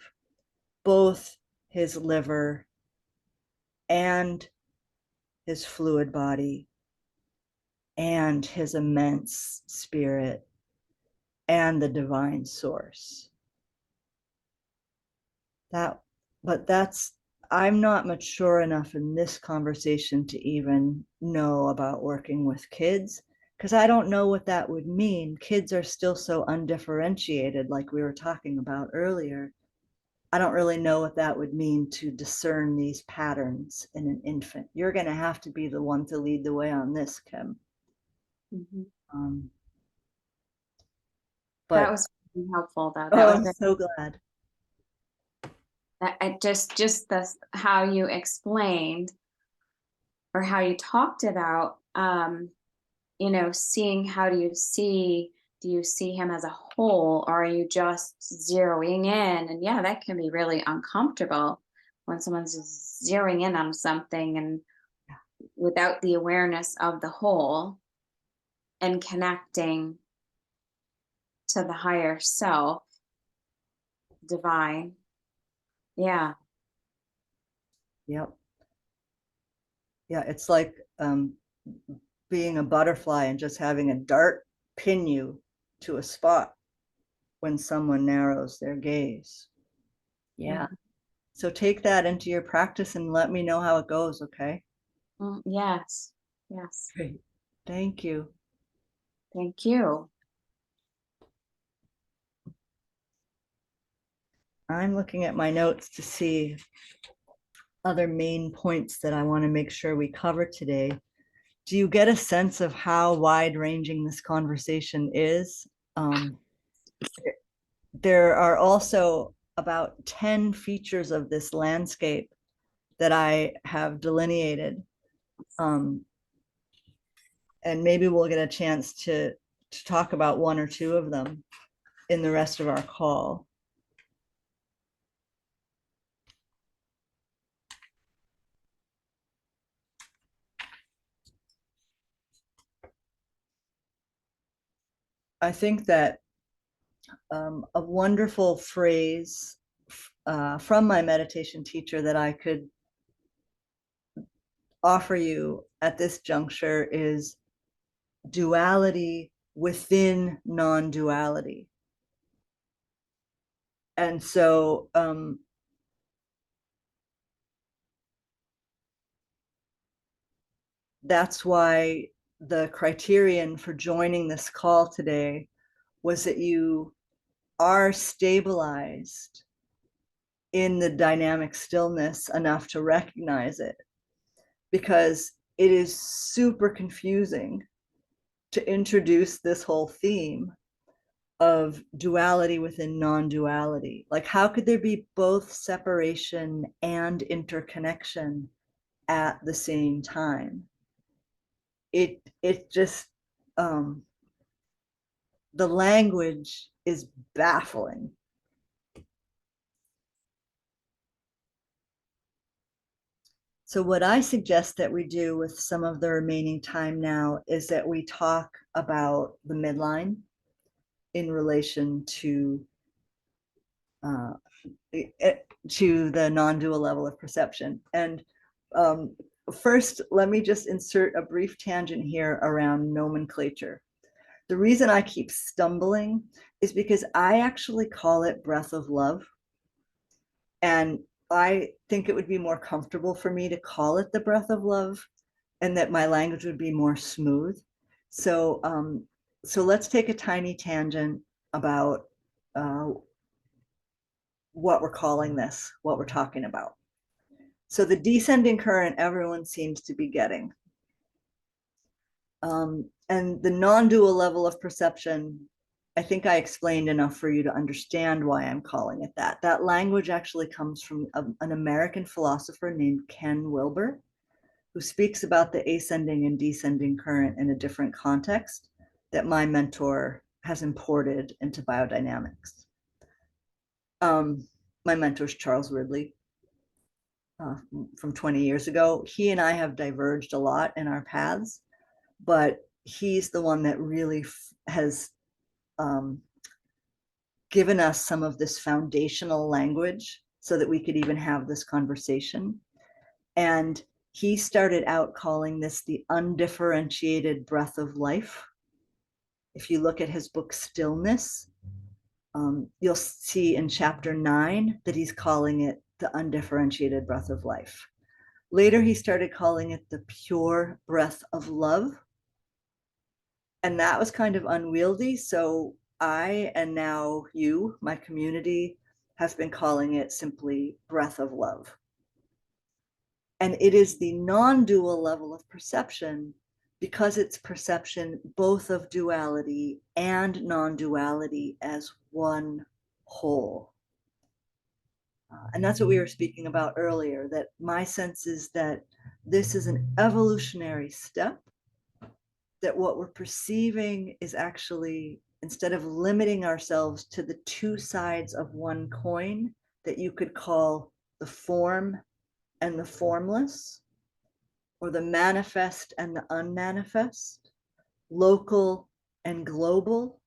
both his liver and his fluid body and his immense spirit and the divine source. I'm not mature enough in this conversation to even know about working with kids, because I don't know what that would mean. Kids are still so undifferentiated, like we were talking about earlier. I don't really know what that would mean to discern these patterns in an infant. You're going to have to be the one to lead the way on this, Kim.
Mm-hmm.
But
that was really helpful, though.
I'm so glad.
I just this how you explained or how you talked about, you know, seeing, how do you see him as a whole, or are you just zeroing in? And yeah, that can be really uncomfortable when someone's just zeroing in on something and without the awareness of the whole and connecting to the higher self, divine. Yeah.
Yep. Yeah, it's like being a butterfly and just having a dart pin you to a spot when someone narrows their gaze. Yeah. So take that into your practice and let me know how it goes, okay?
Yes. Yes.
Great. Thank you.
Thank you.
I'm looking at my notes to see other main points that I want to make sure we cover today. Do you get a sense of how wide-ranging this conversation is? There are also about 10 features of this landscape that I have delineated. And maybe we'll get a chance to talk about one or two of them in the rest of our call. I think that a wonderful phrase from my meditation teacher that I could offer you at this juncture is duality within non-duality. And so that's why the criterion for joining this call today was that you are stabilized in the dynamic stillness enough to recognize it, because it is super confusing to introduce this whole theme of duality within non-duality. Like, how could there be both separation and interconnection at the same time? It just the language is baffling. So what I suggest that we do with some of the remaining time now is that we talk about the midline in relation to the non-dual level of perception. And first, let me just insert a brief tangent here around nomenclature. The reason I keep stumbling is because I actually call it breath of love. And I think it would be more comfortable for me to call it the breath of love, and that my language would be more smooth. So, so let's take a tiny tangent about what we're calling this, what we're talking about. So the descending current, everyone seems to be getting. And the non-dual level of perception, I think I explained enough for you to understand why I'm calling it that. That language actually comes from an American philosopher named Ken Wilber, who speaks about the ascending and descending current in a different context that my mentor has imported into biodynamics. My mentor is Charles Ridley from 20 years ago. He and I have diverged a lot in our paths, but he's the one that really has given us some of this foundational language so that we could even have this conversation. And he started out calling this the undifferentiated breath of life. If you look at his book Stillness, you'll see in chapter 9 that he's calling it the undifferentiated breath of life. Later, he started calling it the pure breath of love. And that was kind of unwieldy. So I, and now you, my community, have been calling it simply breath of love. And it is the non-dual level of perception, because it's perception both of duality and non-duality as one whole. And that's what we were speaking about earlier, that my sense is that this is an evolutionary step, that what we're perceiving is actually, instead of limiting ourselves to the two sides of one coin that you could call the form and the formless, or the manifest and the unmanifest, local and global,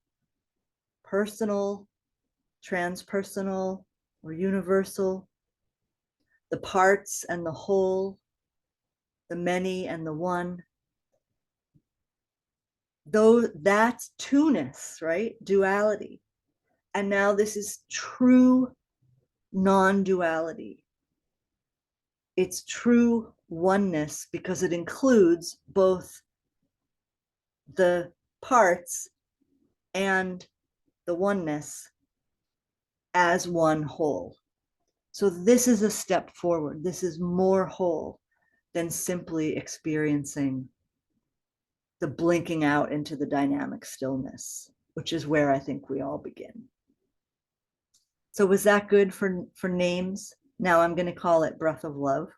personal, transpersonal, or universal, the parts and the whole, the many and the one. Though that's two-ness, right? Duality. And now this is true non-duality. its true oneness, because it includes both the parts and the oneness as one whole. So this is a step forward. This is more whole than simply experiencing the blinking out into the dynamic stillness, which is where I think we all begin. So was that good for names? Now I'm going to call it Breath of Love,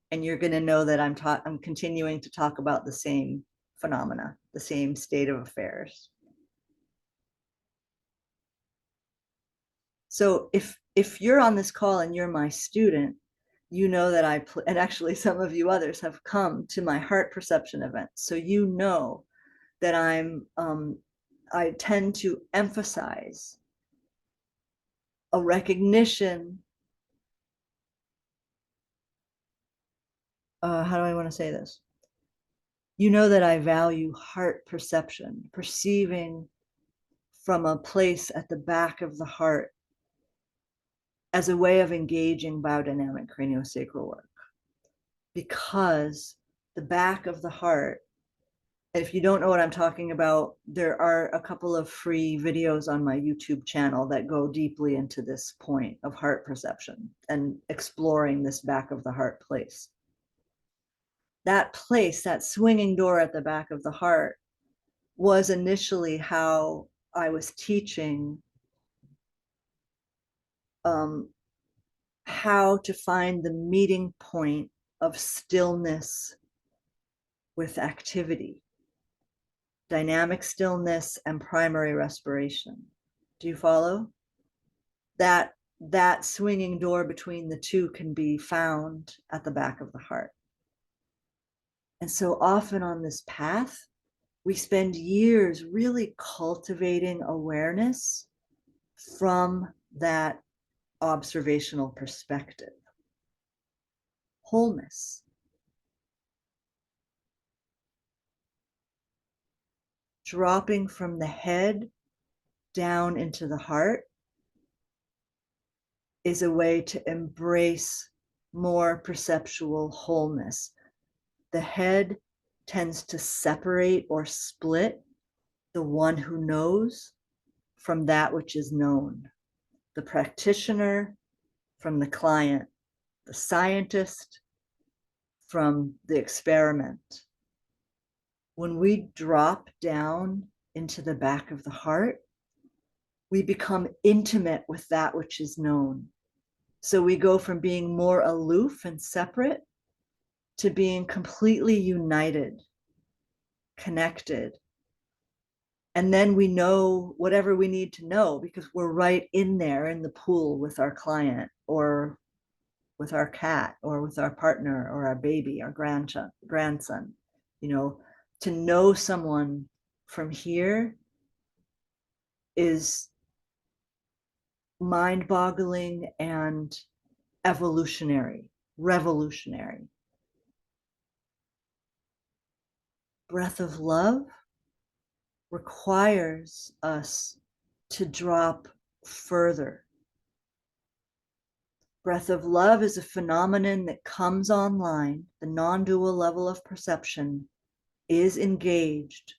and you're going to know that I'm continuing to talk about the same phenomena, the same state of affairs. So if you're on this call and you're my student, you know that and actually some of you others have come to my heart perception event. So you know that I tend to emphasize a recognition. How do I want to say this? You know that I value heart perception, perceiving from a place at the back of the heart as a way of engaging biodynamic craniosacral work. Because the back of the heart, if you don't know what I'm talking about, there are a couple of free videos on my YouTube channel that go deeply into this point of heart perception and exploring this back of the heart place. That place, that swinging door at the back of the heart, was initially how I was teaching how to find the meeting point of stillness with activity, dynamic stillness and primary respiration. Do you follow? That swinging door between the two can be found at the back of the heart. And so often on this path, we spend years really cultivating awareness from that observational perspective. Wholeness. Dropping from the head down into the heart is a way to embrace more perceptual wholeness. The head tends to separate or split the one who knows from that which is known, the practitioner from the client, the scientist from the experiment. When we drop down into the back of the heart, we become intimate with that which is known. So we go from being more aloof and separate to being completely united, connected. And then we know whatever we need to know because we're right in there in the pool with our client or with our cat or with our partner or our baby, our grandson. You know, to know someone from here is mind-boggling and evolutionary, revolutionary. Breath of love requires us to drop further. Breath of love is a phenomenon that comes online. The non-dual level of perception is engaged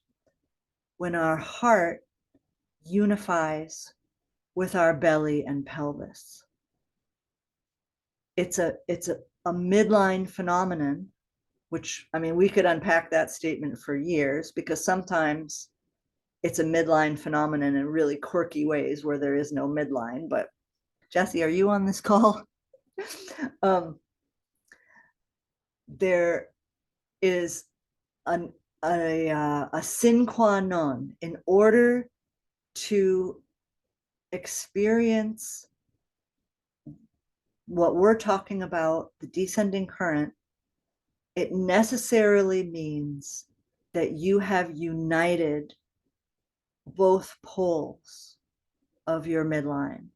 when our heart unifies with our belly and pelvis. It's a midline phenomenon, which, I mean, we could unpack that statement for years because sometimes it's a midline phenomenon in really quirky ways where there is no midline. But Jesse, are you on this call? There is a sine qua non in order to experience what we're talking about, the descending current. It necessarily means that you have united both poles of your midline.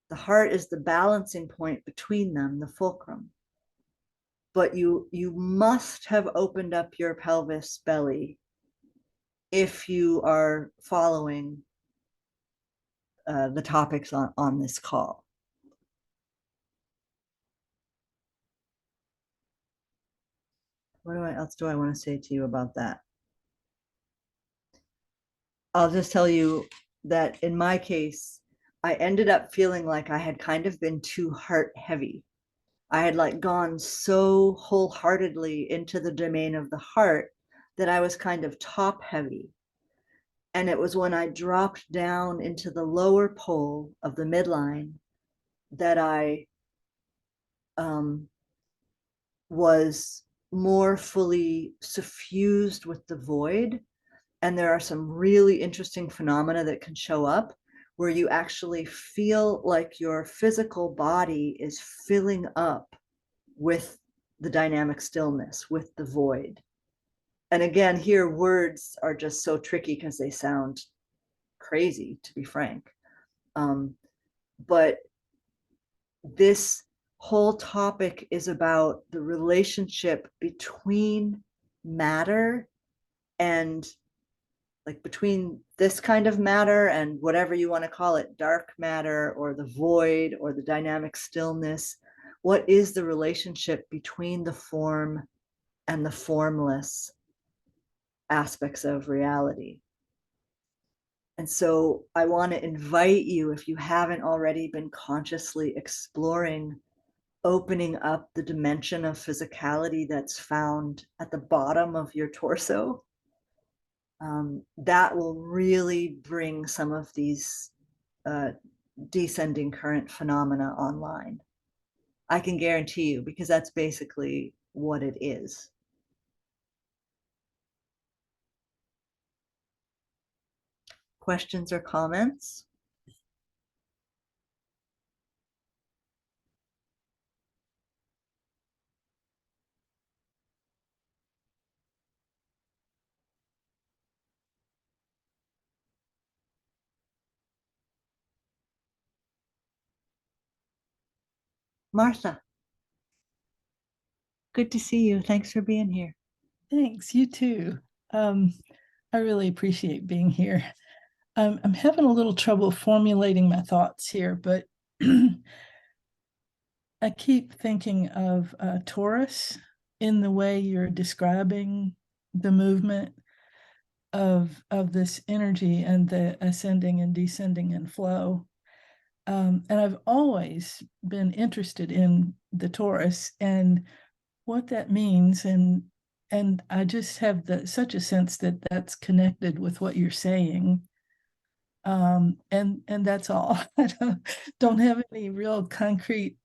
The heart is the balancing point between them, the fulcrum. But you must have opened up your pelvis belly if you are following the topics on this call. What else do I want to say to you about that? I'll just tell you that in my case, I ended up feeling like I had kind of been too heart heavy. I had like gone so wholeheartedly into the domain of the heart that I was kind of top heavy. And it was when I dropped down into the lower pole of the midline that I was more fully suffused with the void. And there are some really interesting phenomena that can show up where you actually feel like your physical body is filling up with the dynamic stillness, with the void. And again, here words are just so tricky because they sound crazy, to be frank. But this whole topic is about the relationship between matter and like between this kind of matter and whatever you want to call it, dark matter or the void or the dynamic stillness. What is the relationship between the form and the formless aspects of reality? And so I want to invite you, if you haven't already been consciously exploring opening up the dimension of physicality that's found at the bottom of your torso, that will really bring some of these descending current phenomena online. I can guarantee you, because that's basically what it is. Questions or comments? Martha, good to see you. Thanks for being here.
Thanks, you too. I really appreciate being here. I'm having a little trouble formulating my thoughts here, but I keep thinking of Taurus in the way you're describing the movement of this energy and the ascending and descending and flow. And I've always been interested in the Taurus and what that means, and I just have such a sense that that's connected with what you're saying. And that's all. I don't have any real concrete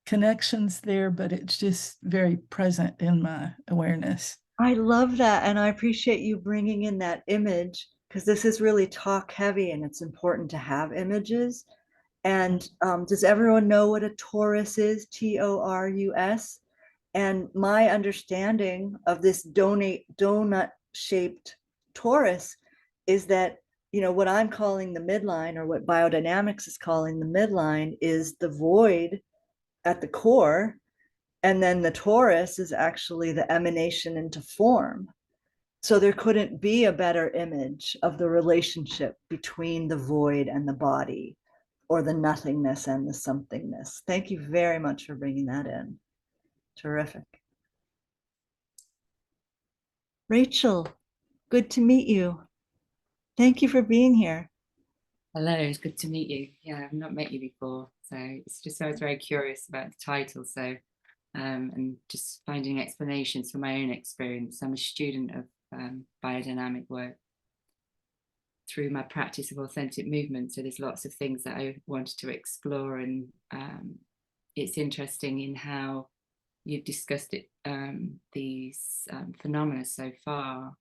connections there, but it's just very present in my awareness.
I love that. And I appreciate you bringing in that image because this is really talk heavy and it's important to have images. And does everyone know what a torus is? Torus. And my understanding of this donut shaped torus is that, you know, what I'm calling the midline, or what biodynamics is calling the midline, is the void at the core. And then the torus is actually the emanation into form. So there couldn't be a better image of the relationship between the void and the body, or the nothingness and the somethingness. Thank you very much for bringing that in. Terrific. Rachel, good to meet you. Thank you for being here.
Hello, it's good to meet you. Yeah, I've not met you before, so it's just I was very curious about the title. So, and just finding explanations for my own experience. I'm a student of biodynamic work through my practice of authentic movement. So there's lots of things that I wanted to explore, and it's interesting in how you've discussed it, these phenomena so far,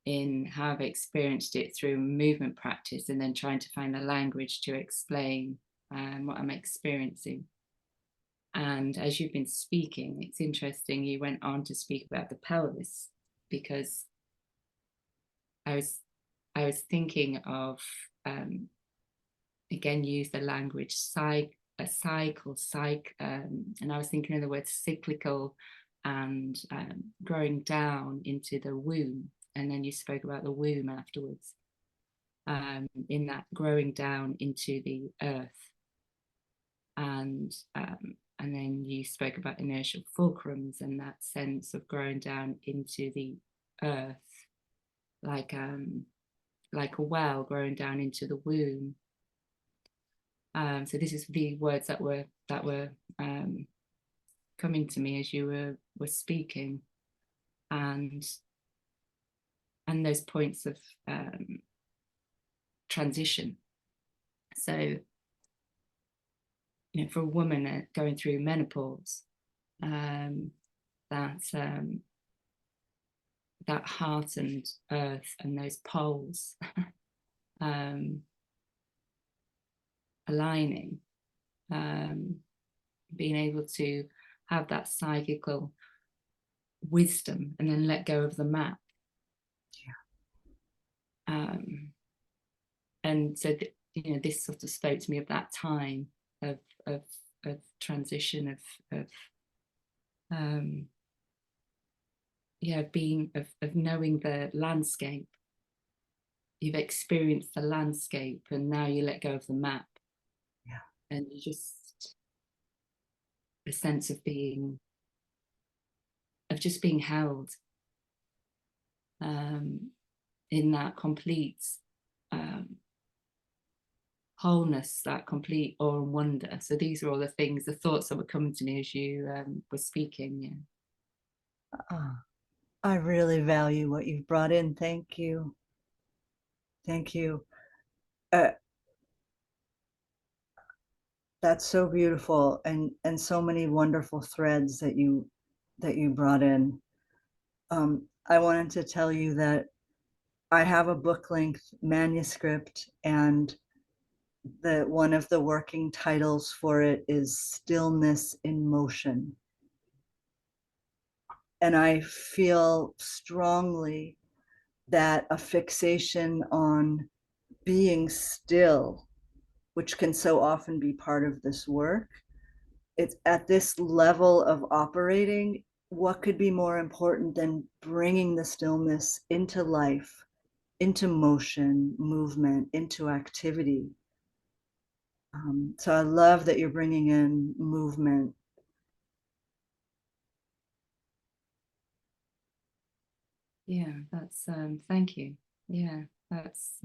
in how I've experienced it through movement practice, and then trying to find the language to explain what I'm experiencing. And as you've been speaking, it's interesting you went on to speak about the pelvis, because I was thinking of again, use the language a cycle, and I was thinking of the word cyclical and growing down into the womb. And then you spoke about the womb afterwards, in that growing down into the earth. and then you spoke about inertial fulcrums and that sense of growing down into the earth, like a well growing down into the womb. So this is the words that were coming to me as you were speaking, and those points of transition. So, you know, for a woman going through menopause, that heart and earth and those poles aligning, being able to have that psychical wisdom and then let go of the map. And so, you know, this sort of spoke to me of that time of transition, of knowing the landscape. You've experienced the landscape, and now you let go of the map.
Yeah.
And you just a sense of just being held in that complete wholeness, that complete awe and wonder. So these are all the things, the thoughts that were coming to me as you were speaking. Yeah.
I really value what you've brought in. Thank you. Thank you. That's so beautiful, and so many wonderful threads that you brought in. I wanted to tell you that I have a book-length manuscript, and one of the working titles for it is Stillness in Motion. And I feel strongly that a fixation on being still, which can so often be part of this work, it's at this level of operating, what could be more important than bringing the stillness into life, into motion, movement, into activity? So I love that you're bringing in movement.
Yeah, that's thank you. Yeah, that's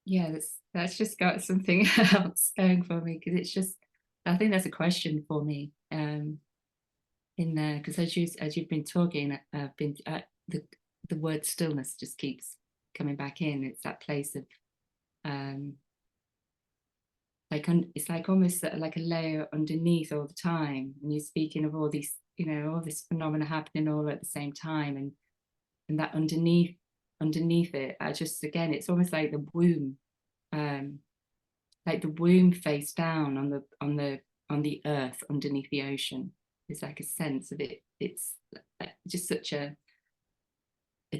yeah, that's just got something else going for me, because it's just, I think that's a question for me in there, because as you've been talking, I've been the word stillness just keeps coming back in. It's that place of it's like almost like a layer underneath all the time, and you're speaking of all these, you know, all this phenomena happening all at the same time, and that underneath it, I just, again, it's almost like the womb, face down on the earth underneath the ocean. It's like a sense of it. It's just such a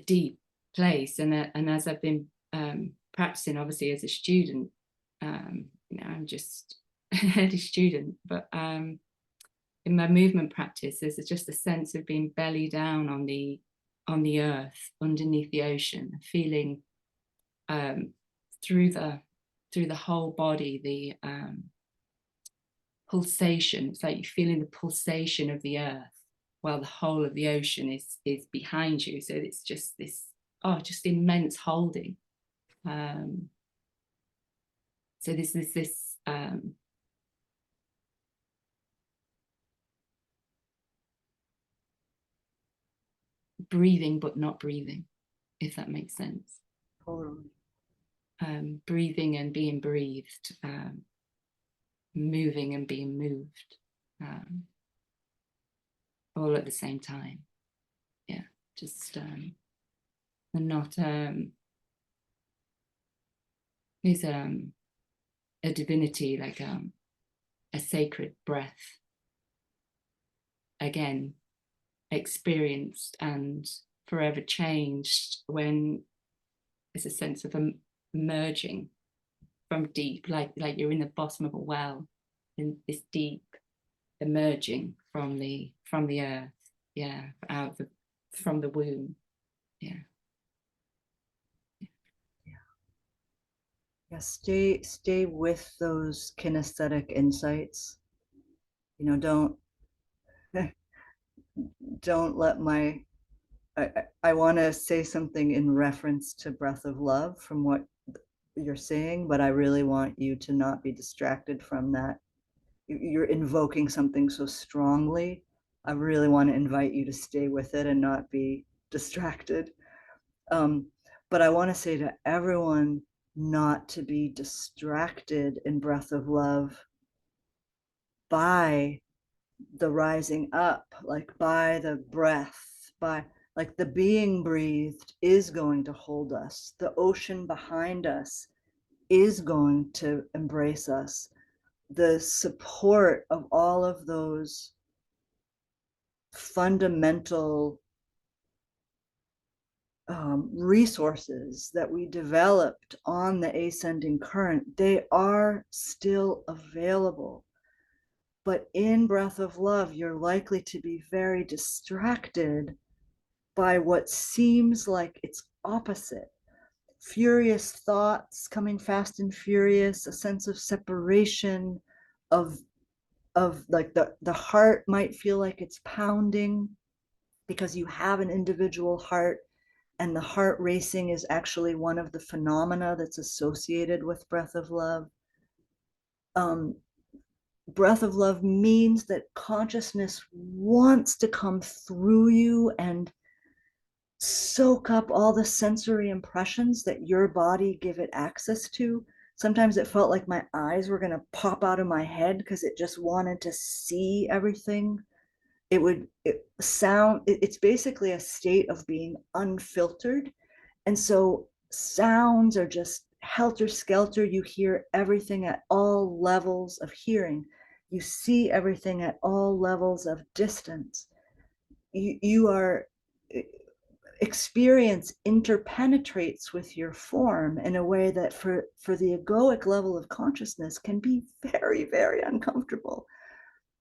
deep place, and as I've been practicing, obviously as a student, you know, I'm just a student, but in my movement practice, there's just a sense of being belly down on the earth underneath the ocean, feeling through the whole body, the pulsation. It's like you're feeling the pulsation of the earth while the whole of the ocean is behind you. So it's just this, just immense holding. So this breathing but not breathing, if that makes sense.
Totally.
Breathing and being breathed, moving and being moved, all at the same time. Yeah, just and not there's a divinity, like a sacred breath, again experienced and forever changed when there's a sense of emerging from deep, like you're in the bottom of a well, in this deep emerging from the earth, yeah, from the womb. Yeah.
Yeah, stay with those kinesthetic insights. You know, don't let my I want to say something in reference to breath of love from what you're saying, but I really want you to not be distracted from that. You're invoking something so strongly. I really want to invite you to stay with it and not be distracted. But I want to say to everyone not to be distracted in breath of love by the rising up, like by the breath, by like the being breathed is going to hold us. The ocean behind us is going to embrace us. The support of all of those fundamental resources that we developed on the ascending current, they are still available. But in breath of love, you're likely to be very distracted by what seems like it's opposite. Furious thoughts coming fast and furious, a sense of separation, of like the heart might feel like it's pounding because you have an individual heart, and the heart racing is actually one of the phenomena that's associated with breath of love. Breath of love means that consciousness wants to come through you and soak up all the sensory impressions that your body give it access to. Sometimes it felt like my eyes were going to pop out of my head because it just wanted to see everything. It's basically a state of being unfiltered. And so sounds are just helter skelter. You hear everything at all levels of hearing. You see everything at all levels of distance. You are experience interpenetrates with your form in a way that for the egoic level of consciousness can be very, very uncomfortable.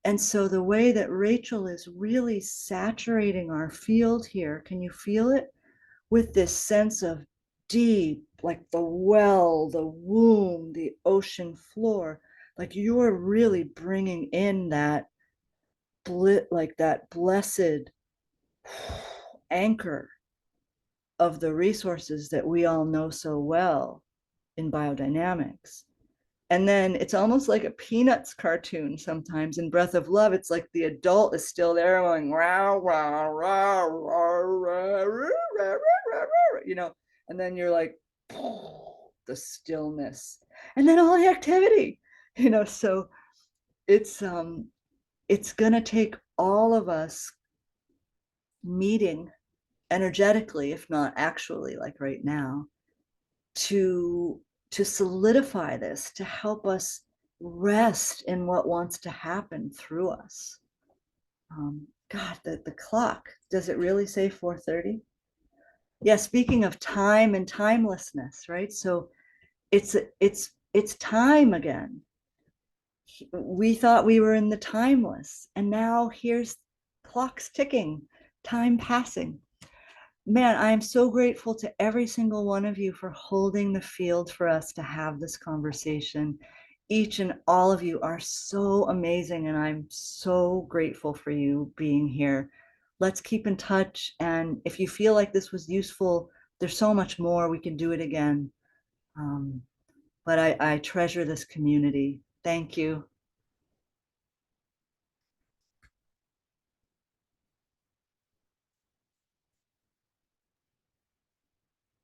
And so the way that Rachel is really saturating our field here, can you feel it? With this sense of deep, like the well, the womb, the ocean floor, like you're really bringing in that like that blessed anchor of the resources that we all know so well in biodynamics. And then it's almost like a Peanuts cartoon sometimes in Breath of Love. It's like the adult is still there going, rah, rah, rah, rah, rah, rah, rah, rah, you know, and then you're like, the stillness. And then all the activity, you know, so it's gonna take all of us meeting energetically, if not actually, like right now, to solidify this, to help us rest in what wants to happen through us. God, the clock, does it really say 4:30? Yeah, speaking of time and timelessness, right? So it's time again. We thought we were in the timeless, and now here's clocks ticking, time passing. Man, I am so grateful to every single one of you for holding the field for us to have this conversation. Each and all of you are so amazing, and I'm so grateful for you being here. Let's keep in touch. And if you feel like this was useful, there's so much more. We can do it again. But I treasure this community. Thank you.